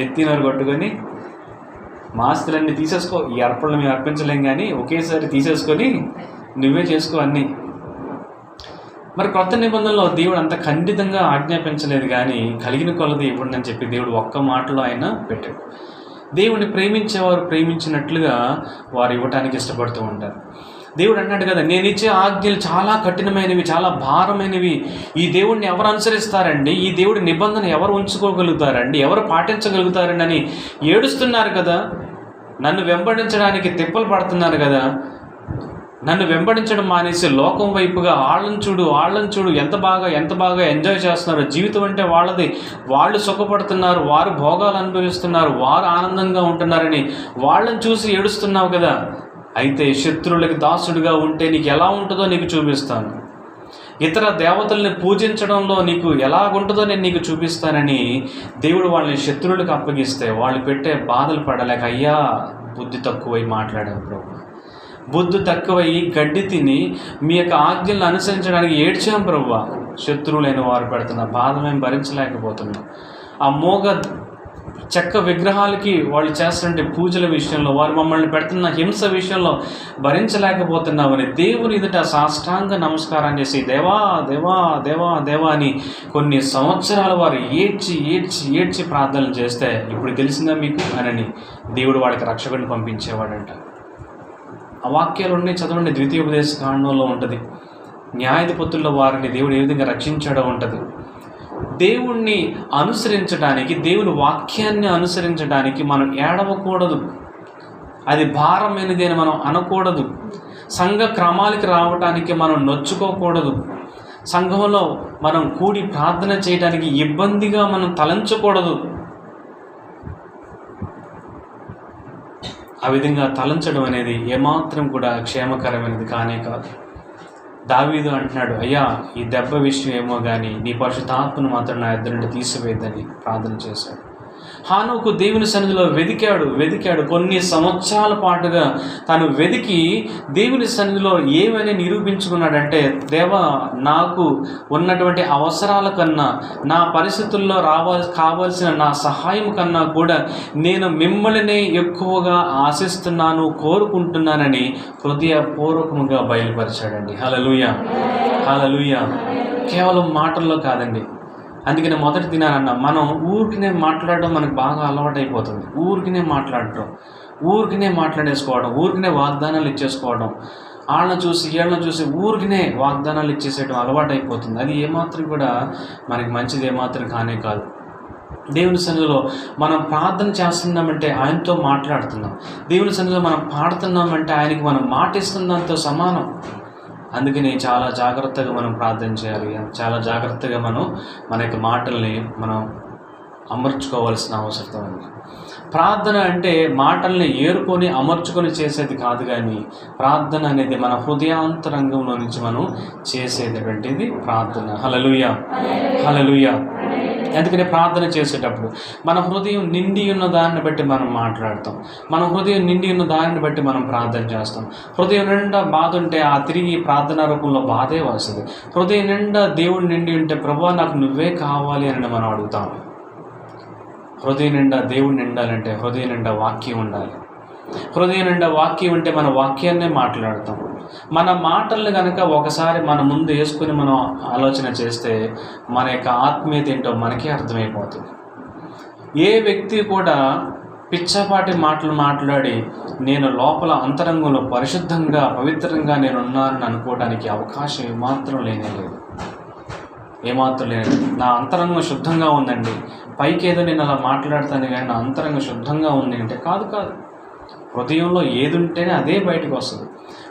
నెత్తి నోరు కొట్టుకొని మా ఆస్తులన్నీ తీసేసుకో, ఈ అర్పణలు మేము అర్పించలేం కానీ ఒకేసారి తీసేసుకొని నువ్వే చేసుకో అన్నీ. మరి కొత్త నిబంధనలో దేవుడు అంత ఖండితంగా ఆజ్ఞాపించలేదు, కానీ కలిగిన కొలది ఇవ్వండి అని చెప్పి దేవుడు ఒక్క మాటలో ఆయన పెట్టాడు. దేవుడిని ప్రేమించేవారు ప్రేమించినట్లుగా వారు ఇవ్వటానికి ఇష్టపడుతూ ఉంటారు. దేవుడు అన్నాడు కదా, నేను ఇచ్చే ఆజ్ఞలు చాలా కఠినమైనవి, చాలా భారమైనవి. ఈ దేవుడిని ఎవరు అనుసరిస్తారండి, ఈ దేవుడి నిబంధన ఎవరు ఉంచుకోగలుగుతారండి, ఎవరు పాటించగలుగుతారండి అని ఏడుస్తున్నారు కదా. నన్ను వెంబడించడానికి తిప్పలు పడుతున్నారు కదా. నన్ను వెంబడించడం మానేసి లోకం వైపుగా వాళ్ళని చూడు ఎంత బాగా ఎంజాయ్ చేస్తున్నారు. జీవితం అంటే వాళ్ళది, వాళ్ళు సుఖపడుతున్నారు, వారు భోగాలు అనుభవిస్తున్నారు, వారు ఆనందంగా ఉంటున్నారని వాళ్ళని చూసి ఏడుస్తున్నావు కదా. అయితే శత్రువులకి దాసుడిగా ఉంటే నీకు ఎలా ఉంటుందో నీకు చూపిస్తాను. ఇతర దేవతల్ని పూజించడంలో నీకు ఎలా ఉంటుందో నేను నీకు చూపిస్తానని దేవుడు వాళ్ళని శత్రువులకు అప్పగిస్తే వాళ్ళు పెట్టే బాధలు పడలేక, అయ్యా బుద్ధి తక్కువై మాట్లాడాం ప్రభు, బుద్ధి తక్కువై గడ్డి తిని మీ యొక్క ఆజ్ఞలను అనుసరించడానికి ఏడ్చాం ప్రభువా. శత్రువులైన వారు పెడుతున్న బాధ మేము భరించలేకపోతున్నాం. ఆ మోగ చెక్క విగ్రహాలకి వాళ్ళు చేస్తున్న పూజల విషయంలో, వారు మమ్మల్ని పెడుతున్న హింస విషయంలో భరించలేకపోతున్నామని దేవుని ఎదుట సాష్టాంగ నమస్కారం చేసి దేవా దేవా దేవా దేవా అని కొన్ని సంవత్సరాలు వారు ఏడ్చి ప్రార్థనలు చేస్తే ఇప్పుడు తెలిసిందా మీకు అని దేవుడు వాళ్ళకి రక్షకుడిని పంపించేవాడంట. ఆ వాక్యాలు ఉన్నాయి, చదవండి. ద్వితీయోపదేశ కాండంలో ఉంటుంది. న్యాయాధిపతుల్లో వారిని దేవుడు ఏ విధంగా రక్షించాడో ఉంటుంది. దేవుణ్ణి అనుసరించడానికి, దేవుని వాక్యాన్ని అనుసరించడానికి మనం ఏడవకూడదు, అది భారమైనది అని మనం అనకూడదు. సంఘ క్రమాలకి రావడానికి మనం నొచ్చుకోకూడదు. సంఘంలో మనం కూడి ప్రార్థన చేయడానికి ఇబ్బందిగా మనం తలంచకూడదు. ఆ విధంగా తలంచడం అనేది ఏమాత్రం కూడా క్షేమకరమైనది కానే కాదు. దావీదు అంటున్నాడు, అయ్యా ఈ దెబ్బ విషయం ఏమో కానీ నీ పరిశుద్ధాత్మను మాత్రం నా ఇద్దరి నుండి తీసివేయద్దని ప్రార్థన చేశాడు. హానోకు దేవుని సన్నిధిలో వెదికాడు కొన్ని సంవత్సరాల పాటుగా తాను వెదికి దేవుని సన్నిధిలో ఏమని నిరూపించుకున్నాడంటే, దేవా నాకు ఉన్నటువంటి అవసరాల కన్నా, నా పరిస్థితుల్లో కావాల్సిన నా సహాయం కన్నా కూడా నేను మిమ్మల్ని ఎక్కువగా ఆశిస్తున్నాను, కోరుకుంటున్నానని హృదయపూర్వకంగా బయలుపరిచాడండి. హల్లెలూయా, హల్లెలూయా. కేవలం మాటల్లో కాదండి. అందుకని మొదటి దినానన్నా మనం ఊరికినే మాట్లాడడం మనకు బాగా అలవాటైపోతుంది. ఊరికినే మాట్లాడేసుకోవడం, ఊరికినే వాగ్దానాలు ఇచ్చేసుకోవడం, వీళ్ళని చూసి ఊరికినే వాగ్దానాలు ఇచ్చేసేయడం అలవాటైపోతుంది. అది ఏమాత్రం కూడా మనకి మంచిది ఏమాత్రం కానే కాదు. దేవుని సన్నిధిలో మనం ప్రార్థన చేస్తున్నామంటే ఆయనతో మాట్లాడుతున్నాం. దేవుని సన్నిధిలో మనం పాడుతున్నామంటే ఆయనకి మనం మాటిస్తున్నంతో సమానం. అందుకని చాలా జాగ్రత్తగా మనం ప్రార్థన చేయాలి. చాలా జాగ్రత్తగా మన యొక్క మాటల్ని మనం అమర్చుకోవాల్సిన అవసరం ఉంది. ప్రార్థన అంటే మాటల్ని ఏరుకొని అమర్చుకొని చేసేది కాదు, కానీ ప్రార్థన అనేది మన హృదయాంతరంగంలో నుంచి మనం చేసేటటువంటిది ప్రార్థన. హల్లెలూయా, హల్లెలూయా. అందుకని ప్రార్థన చేసేటప్పుడు మన హృదయం నిండి ఉన్న దాన్ని బట్టి మనం మాట్లాడతాం, మన హృదయం నిండి ఉన్న దానిని బట్టి మనం ప్రార్థన చేస్తాం. హృదయం నిండా బాధ ఉంటే ఆ తిరిగి ప్రార్థన రూపంలో బాధే వస్తుంది. హృదయం నిండా దేవుడు నిండి ఉంటే ప్రభువా నాకు నువ్వే కావాలి అని మనం అడుగుతాం. హృదయం నిండా దేవుడు నిండాలంటే హృదయం నిండా వాక్యం ఉండాలి. హృదయం నిండా వాక్యం ఉంటే మన వాక్యాన్నే మాట్లాడతాం. మన మాటల్ని కనుక ఒకసారి మన ముందు వేసుకుని మనం ఆలోచన చేస్తే మన యొక్క ఆత్మీయత ఏంటో మనకే అర్థమైపోతుంది. ఏ వ్యక్తి కూడా పిచ్చపాటి మాటలు మాట్లాడి నేను లోపల అంతరంగంలో పరిశుద్ధంగా పవిత్రంగా నేను ఉన్నానని అనుకోవడానికి అవకాశం ఏమాత్రం లేదు. నా అంతరంగం శుద్ధంగా ఉందండి, పైకి ఏదో నేను అలా మాట్లాడతాను కానీ నా అంతరంగం శుద్ధంగా ఉంది అంటే కాదు. హృదయంలో ఏది ఉంటేనే అదే బయటకు వస్తుంది.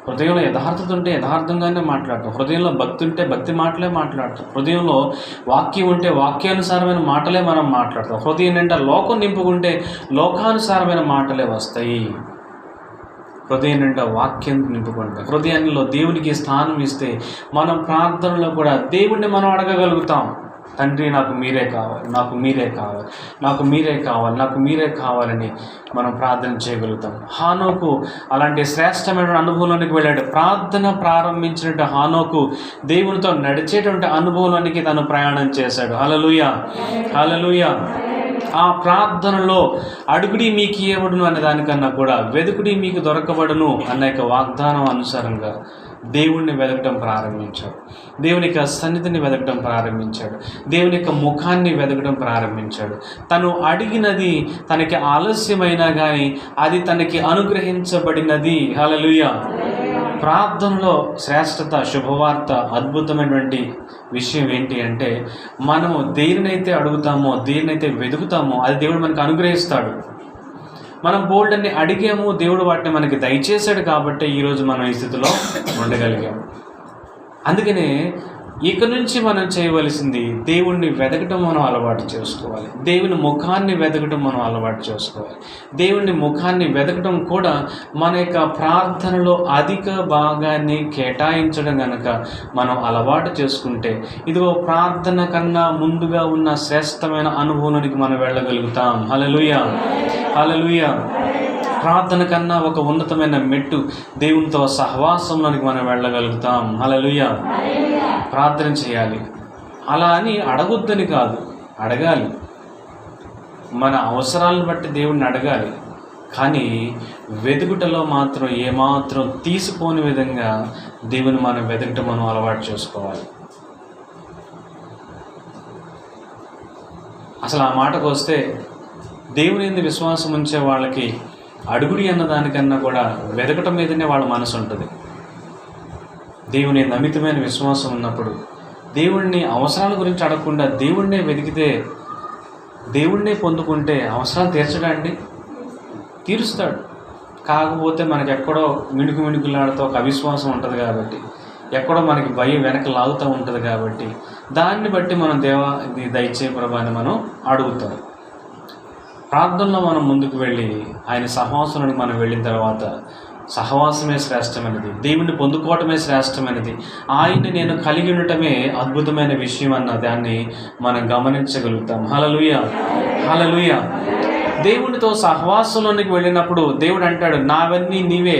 హృదయంలో యథార్థత ఉంటే యథార్థంగానే మాట్లాడతాం. హృదయంలో భక్తి ఉంటే భక్తి మాటలే మాట్లాడతాం. హృదయంలో వాక్యం ఉంటే వాక్యానుసారమైన మాటలే మనం మాట్లాడతాం. హృదయం నిండా లోకం నింపుకుంటే లోకానుసారమైన మాటలే వస్తాయి. హృదయం నిండా వాక్యం నింపుకుంటాం. హృదయంలో దేవునికి స్థానం ఇస్తే మనం ప్రార్థనలో కూడా దేవుణ్ణి మనం అడగగలుగుతాం. తండ్రి నాకు మీరే కావాలి, నాకు మీరే కావాలి, నాకు మీరే కావాలి, నాకు మీరే కావాలని మనం ప్రార్థన చేయగలుగుతాం. హానోకు అలాంటి శ్రేష్టమైన అనుభవంలోనికి వెళ్ళాడు. ప్రార్థన ప్రారంభించినట్టు హానోకు దేవునితో నడిచేటువంటి అనుభవంలోనికి తను ప్రయాణం చేశాడు. హల్లెలూయా, హల్లెలూయా. ఆ ప్రార్థనలో అడుగుడి మీకు ఇవ్వబడును అనే దానికన్నా కూడా వెదుకుడి మీకు దొరకబడును అన్న యొక్క వాగ్దానం అనుసారంగా దేవుణ్ణి వెతకడం ప్రారంభించాడు. దేవుని యొక్క సన్నిధిని వెతకడం ప్రారంభించాడు. దేవుని యొక్క ముఖాన్ని వెతకడం ప్రారంభించాడు. తను అడిగినది తనకి ఆలస్యమైనా కానీ అది తనకి అనుగ్రహించబడినది. హల్లెలూయా. ప్రార్థనలో శ్రేష్టత, శుభవార్త, అద్భుతమైనటువంటి విషయం ఏంటి అంటే మనము దేనినైతే అడుగుతామో, దేనినైతే వెతుకుతామో అది దేవుడు మనకు అనుగ్రహిస్తాడు. మనం బోల్డ్ అన్ని అడిగాము, దేవుడు వాటిని మనకి దయచేశాడు కాబట్టి ఈరోజు మనం ఈ స్థితిలో ఉండగలిగాము. అందుకనే ఇక నుంచి మనం చేయవలసింది దేవుణ్ణి వెతకటం మనం అలవాటు చేసుకోవాలి. దేవుని ముఖాన్ని వెతకటం మనం అలవాటు చేసుకోవాలి. దేవుని ముఖాన్ని వెతకటం కూడా మన యొక్క ప్రార్థనలో అధిక భాగాన్ని కేటాయించడం కనుక మనం అలవాటు చేసుకుంటే ఇదిగో ప్రార్థన కన్నా ముందుగా ఉన్న శ్రేష్టమైన అనుభవానికి మనం వెళ్ళగలుగుతాం. హల్లెలూయా, హల్లెలూయా. ప్రార్థన కన్నా ఒక ఉన్నతమైన మెట్టు దేవునితో సహవాసంలోనికి మనం వెళ్ళగలుగుతాం. హల్లెలూయా. ప్రార్థన చేయాలి. అలా అని అడగొద్దని కాదు, అడగాలి. మన అవసరాలను బట్టి దేవుణ్ణి అడగాలి. కానీ వెతుకుటలో మాత్రం ఏమాత్రం తీసుకోని విధంగా దేవుని మనం వెతకటం మనం అలవాటు చేసుకోవాలి. అసలు ఆ మాటకు వస్తే దేవుని యందు విశ్వాసం ఉంచే వాళ్ళకి అడుగుడి అన్న దానికన్నా కూడా వెతకటం మీదనే వాళ్ళ మనసు ఉంటుంది. దేవుని నమితమైన విశ్వాసం ఉన్నప్పుడు దేవుణ్ణి అవసరాల గురించి అడగకుండా దేవుణ్ణే వెతికితే, దేవుణ్ణే పొందుకుంటే అవసరాలు తీర్చడండి, తీరుస్తాడు. కాకపోతే మనకి ఎక్కడో మిణుకులాడుతూ ఒక అవిశ్వాసం ఉంటుంది కాబట్టి, ఎక్కడో మనకి భయం వెనక లాగుతూ ఉంటుంది కాబట్టి దాన్ని బట్టి మనం దేవా ఇది దయచే ప్రభా అని మనం అడుగుతాం. ప్రార్థనలో మనం ముందుకు వెళ్ళి ఆయన సహవాసంలోకి మనం వెళ్ళిన తర్వాత సహవాసమే శ్రేష్టమైనది, దేవుణ్ణి పొందుకోవటమే శ్రేష్టమైనది, ఆయన్ని నేను కలిగి ఉండటమే అద్భుతమైన విషయం అన్న దాన్ని మనం గమనించగలుగుతాం. హల్లెలూయా, హల్లెలూయా. దేవునితో సహవాసంలోనికి వెళ్ళినప్పుడు దేవుడు అంటాడు నావన్నీ నీవే.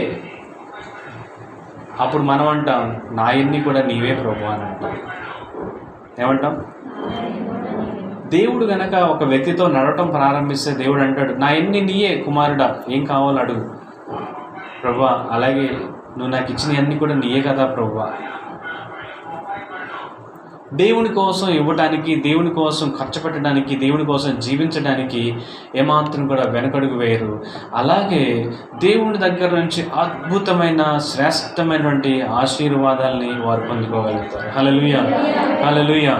అప్పుడు మనం అంటాం నాయన్ని కూడా నీవే ప్రభు అని అంటాం. ఏమంటాం? దేవుడు గనక ఒక వ్యక్తితో నడవటం ప్రారంభిస్తే దేవుడు అంటాడు నా ఎన్ని నీయే కుమారుడా, ఏం కావాలో అడుగు ప్రభువా, అలాగే నువ్వు నాకు ఇచ్చినవన్నీ కూడా నీయే కదా ప్రభువా. దేవుని కోసం ఇవ్వడానికి, దేవుని కోసం ఖర్చు పెట్టడానికి, దేవుని కోసం జీవించడానికి ఏమాత్రం కూడా వెనకడుగు వేయరు. అలాగే దేవుని దగ్గర నుంచి అద్భుతమైన శ్రేష్టమైనటువంటి ఆశీర్వాదాలని వారు పొందుకోగలుగుతారు. హల్లెలూయా, హల్లెలూయా.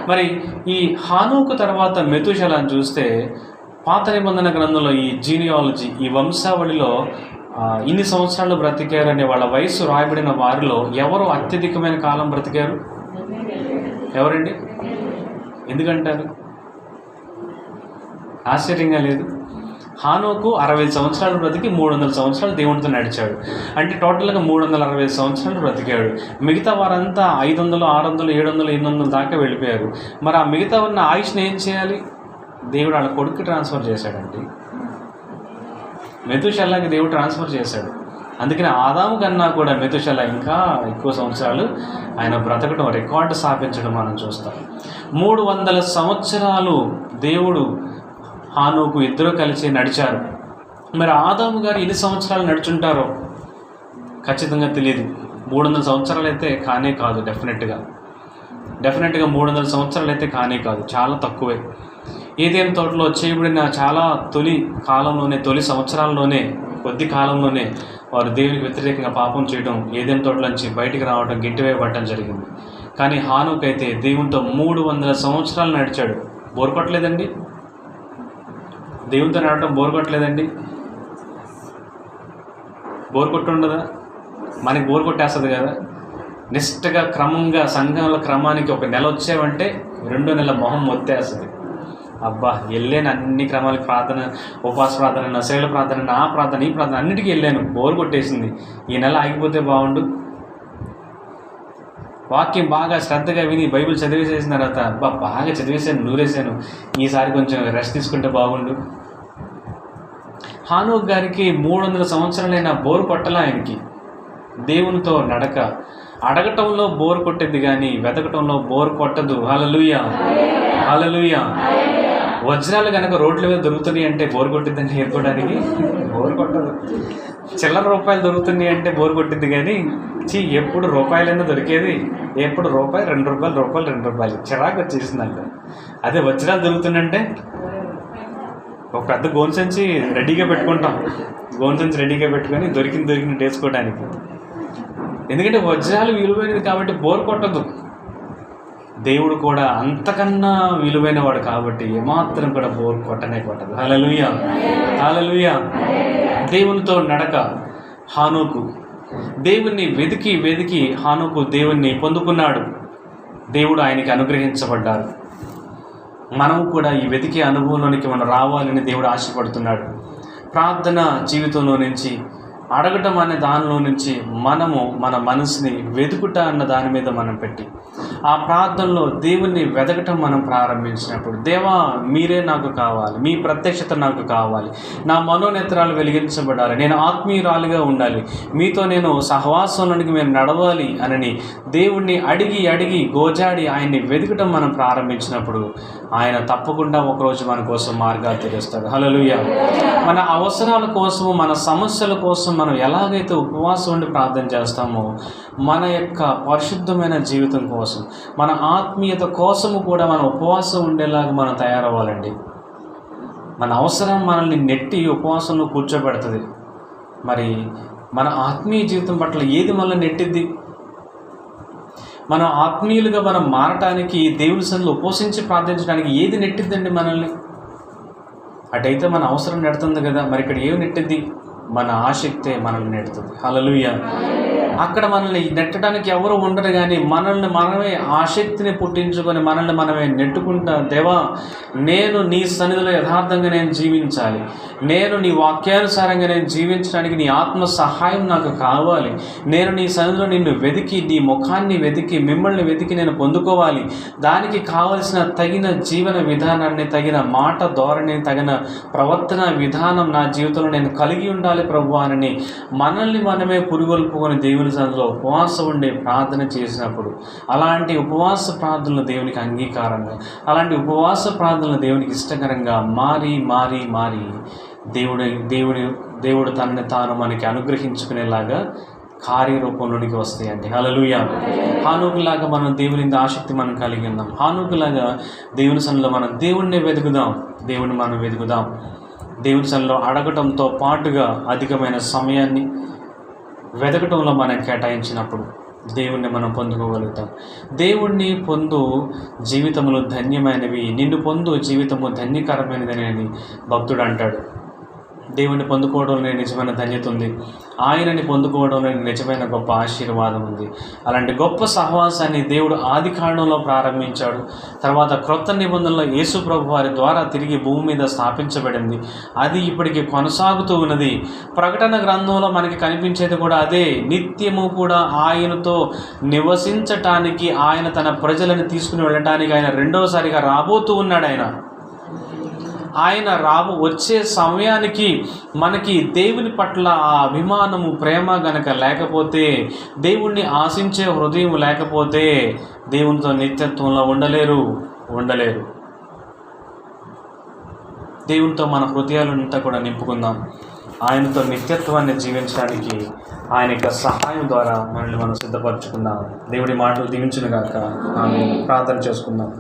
మరి ఈ హానోకు తర్వాత మెతూషెలను చూస్తే పాత నిబంధన గ్రంథంలో ఈ జీనియాలజీ, ఈ వంశావళిలో ఇన్ని సంవత్సరాలు బ్రతికారనే వాళ్ళ వయస్సు రాయబడిన వారిలో ఎవరు అత్యధికమైన కాలం బ్రతికారు? ఎవరండి? ఎందుకంటారు? ఆశ్చర్యంగా లేదు? హానోకు 60 సంవత్సరాలు బ్రతికి 300 సంవత్సరాలు దేవునితో నడిచాడు. అంటే టోటల్గా 360 సంవత్సరాలు బ్రతికాడు. మిగతా వారంతా 500, 600, 700, 800 దాకా వెళ్ళిపోయారు. మరి ఆ మిగతా ఉన్న ఆయుష్ని ఏం చేయాలి? దేవుడు వాళ్ళ కొడుకు ట్రాన్స్ఫర్ చేశాడండి. మెతుషెల్లాకి దేవుడు ట్రాన్స్ఫర్ చేశాడు. అందుకని ఆదాము కన్నా కూడా మెతుషెల్లా ఇంకా ఎక్కువ సంవత్సరాలు ఆయన బ్రతకడం, రికార్డు స్థాపించడం మనం చూస్తాం. 300 సంవత్సరాలు దేవుడు హానోకు ఇద్దరు కలిసి నడిచారు. మరి ఆదాము గారు ఎన్ని సంవత్సరాలు నడుచుంటారో ఖచ్చితంగా తెలియదు. 300 సంవత్సరాలు అయితే కానే కాదు. డెఫినెట్గా 300 సంవత్సరాలు అయితే కానే కాదు, చాలా తక్కువే. ఏదేం తోటలో చేయబడిన చాలా తొలి సంవత్సరాల్లోనే, కొద్ది కాలంలోనే వారు దేవునికి వ్యతిరేకంగా పాపం చేయడం, ఏదేం తోటలోంచి బయటికి రావడం, గిట్టివేయబడటం జరిగింది. కానీ హానోకు అయితే దేవునితో 300 సంవత్సరాలు నడిచాడు. బోర్ కొట్టలేదండి? దేవునితో నడవడం బోర్ కొట్టలేదండి? బోర్ కొట్టుండదా? మనకి బోర్ కొట్టేస్తుంది కదా. నిష్టగా క్రమంగా సంఘంలో క్రమానికి ఒక నెల వచ్చావంటే 2వ నెల మొహం మొత్తేస్తుంది. అబ్బా వెళ్ళాను అన్ని క్రమాలకి, ప్రార్థన, ఉపవాస ప్రార్థన, నశైల ప్రార్థన, ఆ ప్రార్థన, ఈ ప్రార్థన అన్నిటికీ వెళ్ళాను, బోర్ కొట్టేసింది. ఈ నెల ఆగిపోతే బాగుండు. వాక్యం బాగా శ్రద్ధగా విని బైబిల్ చదివేసేసిన తర్వాత అబ్బా బాగా చదివేసాను, నూరేసాను, ఈసారి కొంచెం రెస్ట్ తీసుకుంటే బాగుండు. హానోకు గారికి 300 సంవత్సరాలైనా బోర్ కొట్టలా. ఆయనకి దేవునితో నడక, అడగటంలో బోర్ కొట్టేది కానీ వెతకటంలో బోర్ కొట్టదు. హల్లెలూయా, హల్లెలూయా. వజ్రాలు కనుక రోడ్ల మీద దొరుకుతున్నాయి అంటే బోర్ కొట్టిద్దని ఏర్కోవడానికి బోర్ కొట్టదు. చిల్లర రూపాయలు దొరుకుతున్నాయి అంటే బోర్ కొట్టిద్ది కానీ ఎప్పుడు రూపాయలైనా దొరికేది, ఎప్పుడు రూపాయి, 2 రూపాయలు, రూపాయలు, 2 రూపాయలు, చిరాకు వచ్చేసిందంట. అదే వజ్రాలు దొరుకుతుందంటే ఒక పెద్ద గోను సంచి రెడీగా పెట్టుకుంటాం. గోను సంచి రెడీగా పెట్టుకొని దొరికినట్టు వేసుకోవడానికి. ఎందుకంటే వజ్రాలు విలువైనది కాబట్టి బోర్ కొట్టదు. దేవుడు కూడా అంతకన్నా విలువైన వాడు కాబట్టి ఏమాత్రం కూడా బోర్ కొట్టదు. హల్లెలూయా, హల్లెలూయా. దేవునితో నడక హానోకు. దేవుణ్ణి వెతికి హానోకు దేవుణ్ణి పొందుకున్నాడు. దేవుడు ఆయనకి అనుగ్రహించబడ్డారు. మనము కూడా ఈ వెతికే అనుభవంలోనికి మనం రావాలని దేవుడు ఆశపడుతున్నాడు. ప్రార్థన జీవితంలో నుంచి, అడగటం అనే దానిలో నుంచి మనము మన మనసుని వెతుకుట అన్న దాని మీద మనం పెట్టి ఆ ప్రార్థనలో దేవుణ్ణి వెతకటం మనం ప్రారంభించినప్పుడు, దేవా మీరే నాకు కావాలి, మీ ప్రత్యక్షత నాకు కావాలి, నా మనోనేత్రాలు వెలిగించబడాలి, నేను ఆత్మీయురాలుగా ఉండాలి, మీతో నేను సహవాసంలోనికి మేము నడవాలి అని దేవుణ్ణి అడిగి గోజాడి ఆయన్ని వెతకటం మనం ప్రారంభించినప్పుడు ఆయన తప్పకుండా ఒకరోజు మన కోసం మార్గాలు తెరుస్తాడు. హల్లెలూయా. మన అవసరాల కోసము, మన సమస్యల కోసం మనం ఎలాగైతే ఉపవాసం ఉండి ప్రార్థన చేస్తామో, మన యొక్క పరిశుద్ధమైన జీవితం కోసం, మన ఆత్మీయత కోసము కూడా మనం ఉపవాసం ఉండేలాగా మనం తయారవ్వాలండి. మన అవసరం మనల్ని నెట్టి ఉపవాసంలో కూర్చోబెడుతుంది. మరి మన ఆత్మీయ జీవితం పట్ల ఏది మనల్ని నెట్టిద్ది? మన ఆత్మీయులుగా మనం మారటానికి, దేవుని సన్నిధిలో ఉపవసించి ప్రార్థించడానికి ఏది నెట్టిద్దండి మనల్ని? అటైతే మన అవసరం నెడుతుంది కదా. మరి ఇక్కడ ఏమి నెట్టిద్ది? మన ఆసక్తే మనల్ని నెడుతుంది. హల్లెలూయా. అక్కడ మనల్ని నెట్టడానికి ఎవరు ఉండరు, కానీ మనల్ని మనమే ఆసక్తిని పుట్టించుకొని మనల్ని మనమే నెట్టుకుంటా, దేవా నేను నీ సన్నిధిలో యథార్థంగా నేను జీవించాలి, నేను నీ వాక్యానుసారంగా నేను జీవించడానికి నీ ఆత్మ సహాయం నాకు కావాలి, నేను నీ సన్నిధిలో నిన్ను వెతికి, నీ ముఖాన్ని వెతికి, మిమ్మల్ని వెతికి నేను పొందుకోవాలి, దానికి కావలసిన తగిన జీవన విధానాన్ని, తగిన మాట ధోరణి, తగిన ప్రవర్తన విధానం నా జీవితంలో నేను కలిగి ఉండాలి ప్రభువా అని మనల్ని మనమే పురుగొల్పుకొని దేవుని సన్నిధిలో ఉపవాసం ఉండి ప్రార్థన చేసినప్పుడు, అలాంటి ఉపవాస ప్రార్థనలు దేవునికి అంగీకారంగా, అలాంటి ఉపవాస ప్రార్థనలు దేవునికి ఇష్టకరంగా మారి దేవుడు తనని తాను మనకి అనుగ్రహించుకునేలాగా కార్యరూపంలోనికి వస్తాయండి. హల్లెలూయా. హానోకులాగా మనం దేవుని ఆసక్తి మనం కలిగి ఉందాం. హానోకులాగా దేవుని సన్నిధిలో మనం దేవుణ్ణి వెతుకుదాం. దేవుని సన్నిధిలో అడగటంతో పాటుగా అధికమైన సమయాన్ని వెతకటంలో మనం కేటాయించినప్పుడు దేవుణ్ణి మనం పొందుకోగలుగుతాం. దేవుణ్ణి పొందు జీవితములు ధన్యమైనవి, నిన్ను పొందు జీవితము ధన్యకరమైనదని భక్తుడు అంటాడు. దేవుణ్ణి పొందుకోవడంలో నిజమైన ధన్యత ఉంది. ఆయనని పొందుకోవడంలో నిజమైన గొప్ప ఆశీర్వాదం ఉంది. అలాంటి గొప్ప సహవాసాన్ని దేవుడు ఆది కాండంలో ప్రారంభించాడు. తర్వాత క్రొత్త నిబంధనలో యేసు ప్రభు వారి ద్వారా తిరిగి భూమి మీద స్థాపించబడింది. అది ఇప్పటికీ కొనసాగుతూ ఉన్నది. ప్రకటన గ్రంథంలో మనకి కనిపించేది కూడా అదే. నిత్యము కూడా ఆయనతో నివసించటానికి, ఆయన తన ప్రజలను తీసుకుని వెళ్ళటానికి ఆయన రెండవసారిగా రాబోతూ ఉన్నాడు. ఆయన వచ్చే సమయానికి మనకి దేవుని పట్ల ఆ అభిమానము, ప్రేమ గనక లేకపోతే, దేవుణ్ణి ఆశించే హృదయం లేకపోతే దేవునితో నిత్యత్వంలో ఉండలేరు. దేవునితో మన హృదయాలంతా కూడా నింపుకుందాం. ఆయనతో నిత్యత్వాన్ని జీవించడానికి ఆయన యొక్క సహాయం ద్వారా మనల్ని మనం సిద్ధపరచుకుందాం. దేవుడి మాటలు దీవించును గాక. ఆమేన్. ప్రార్థన చేసుకుందాం.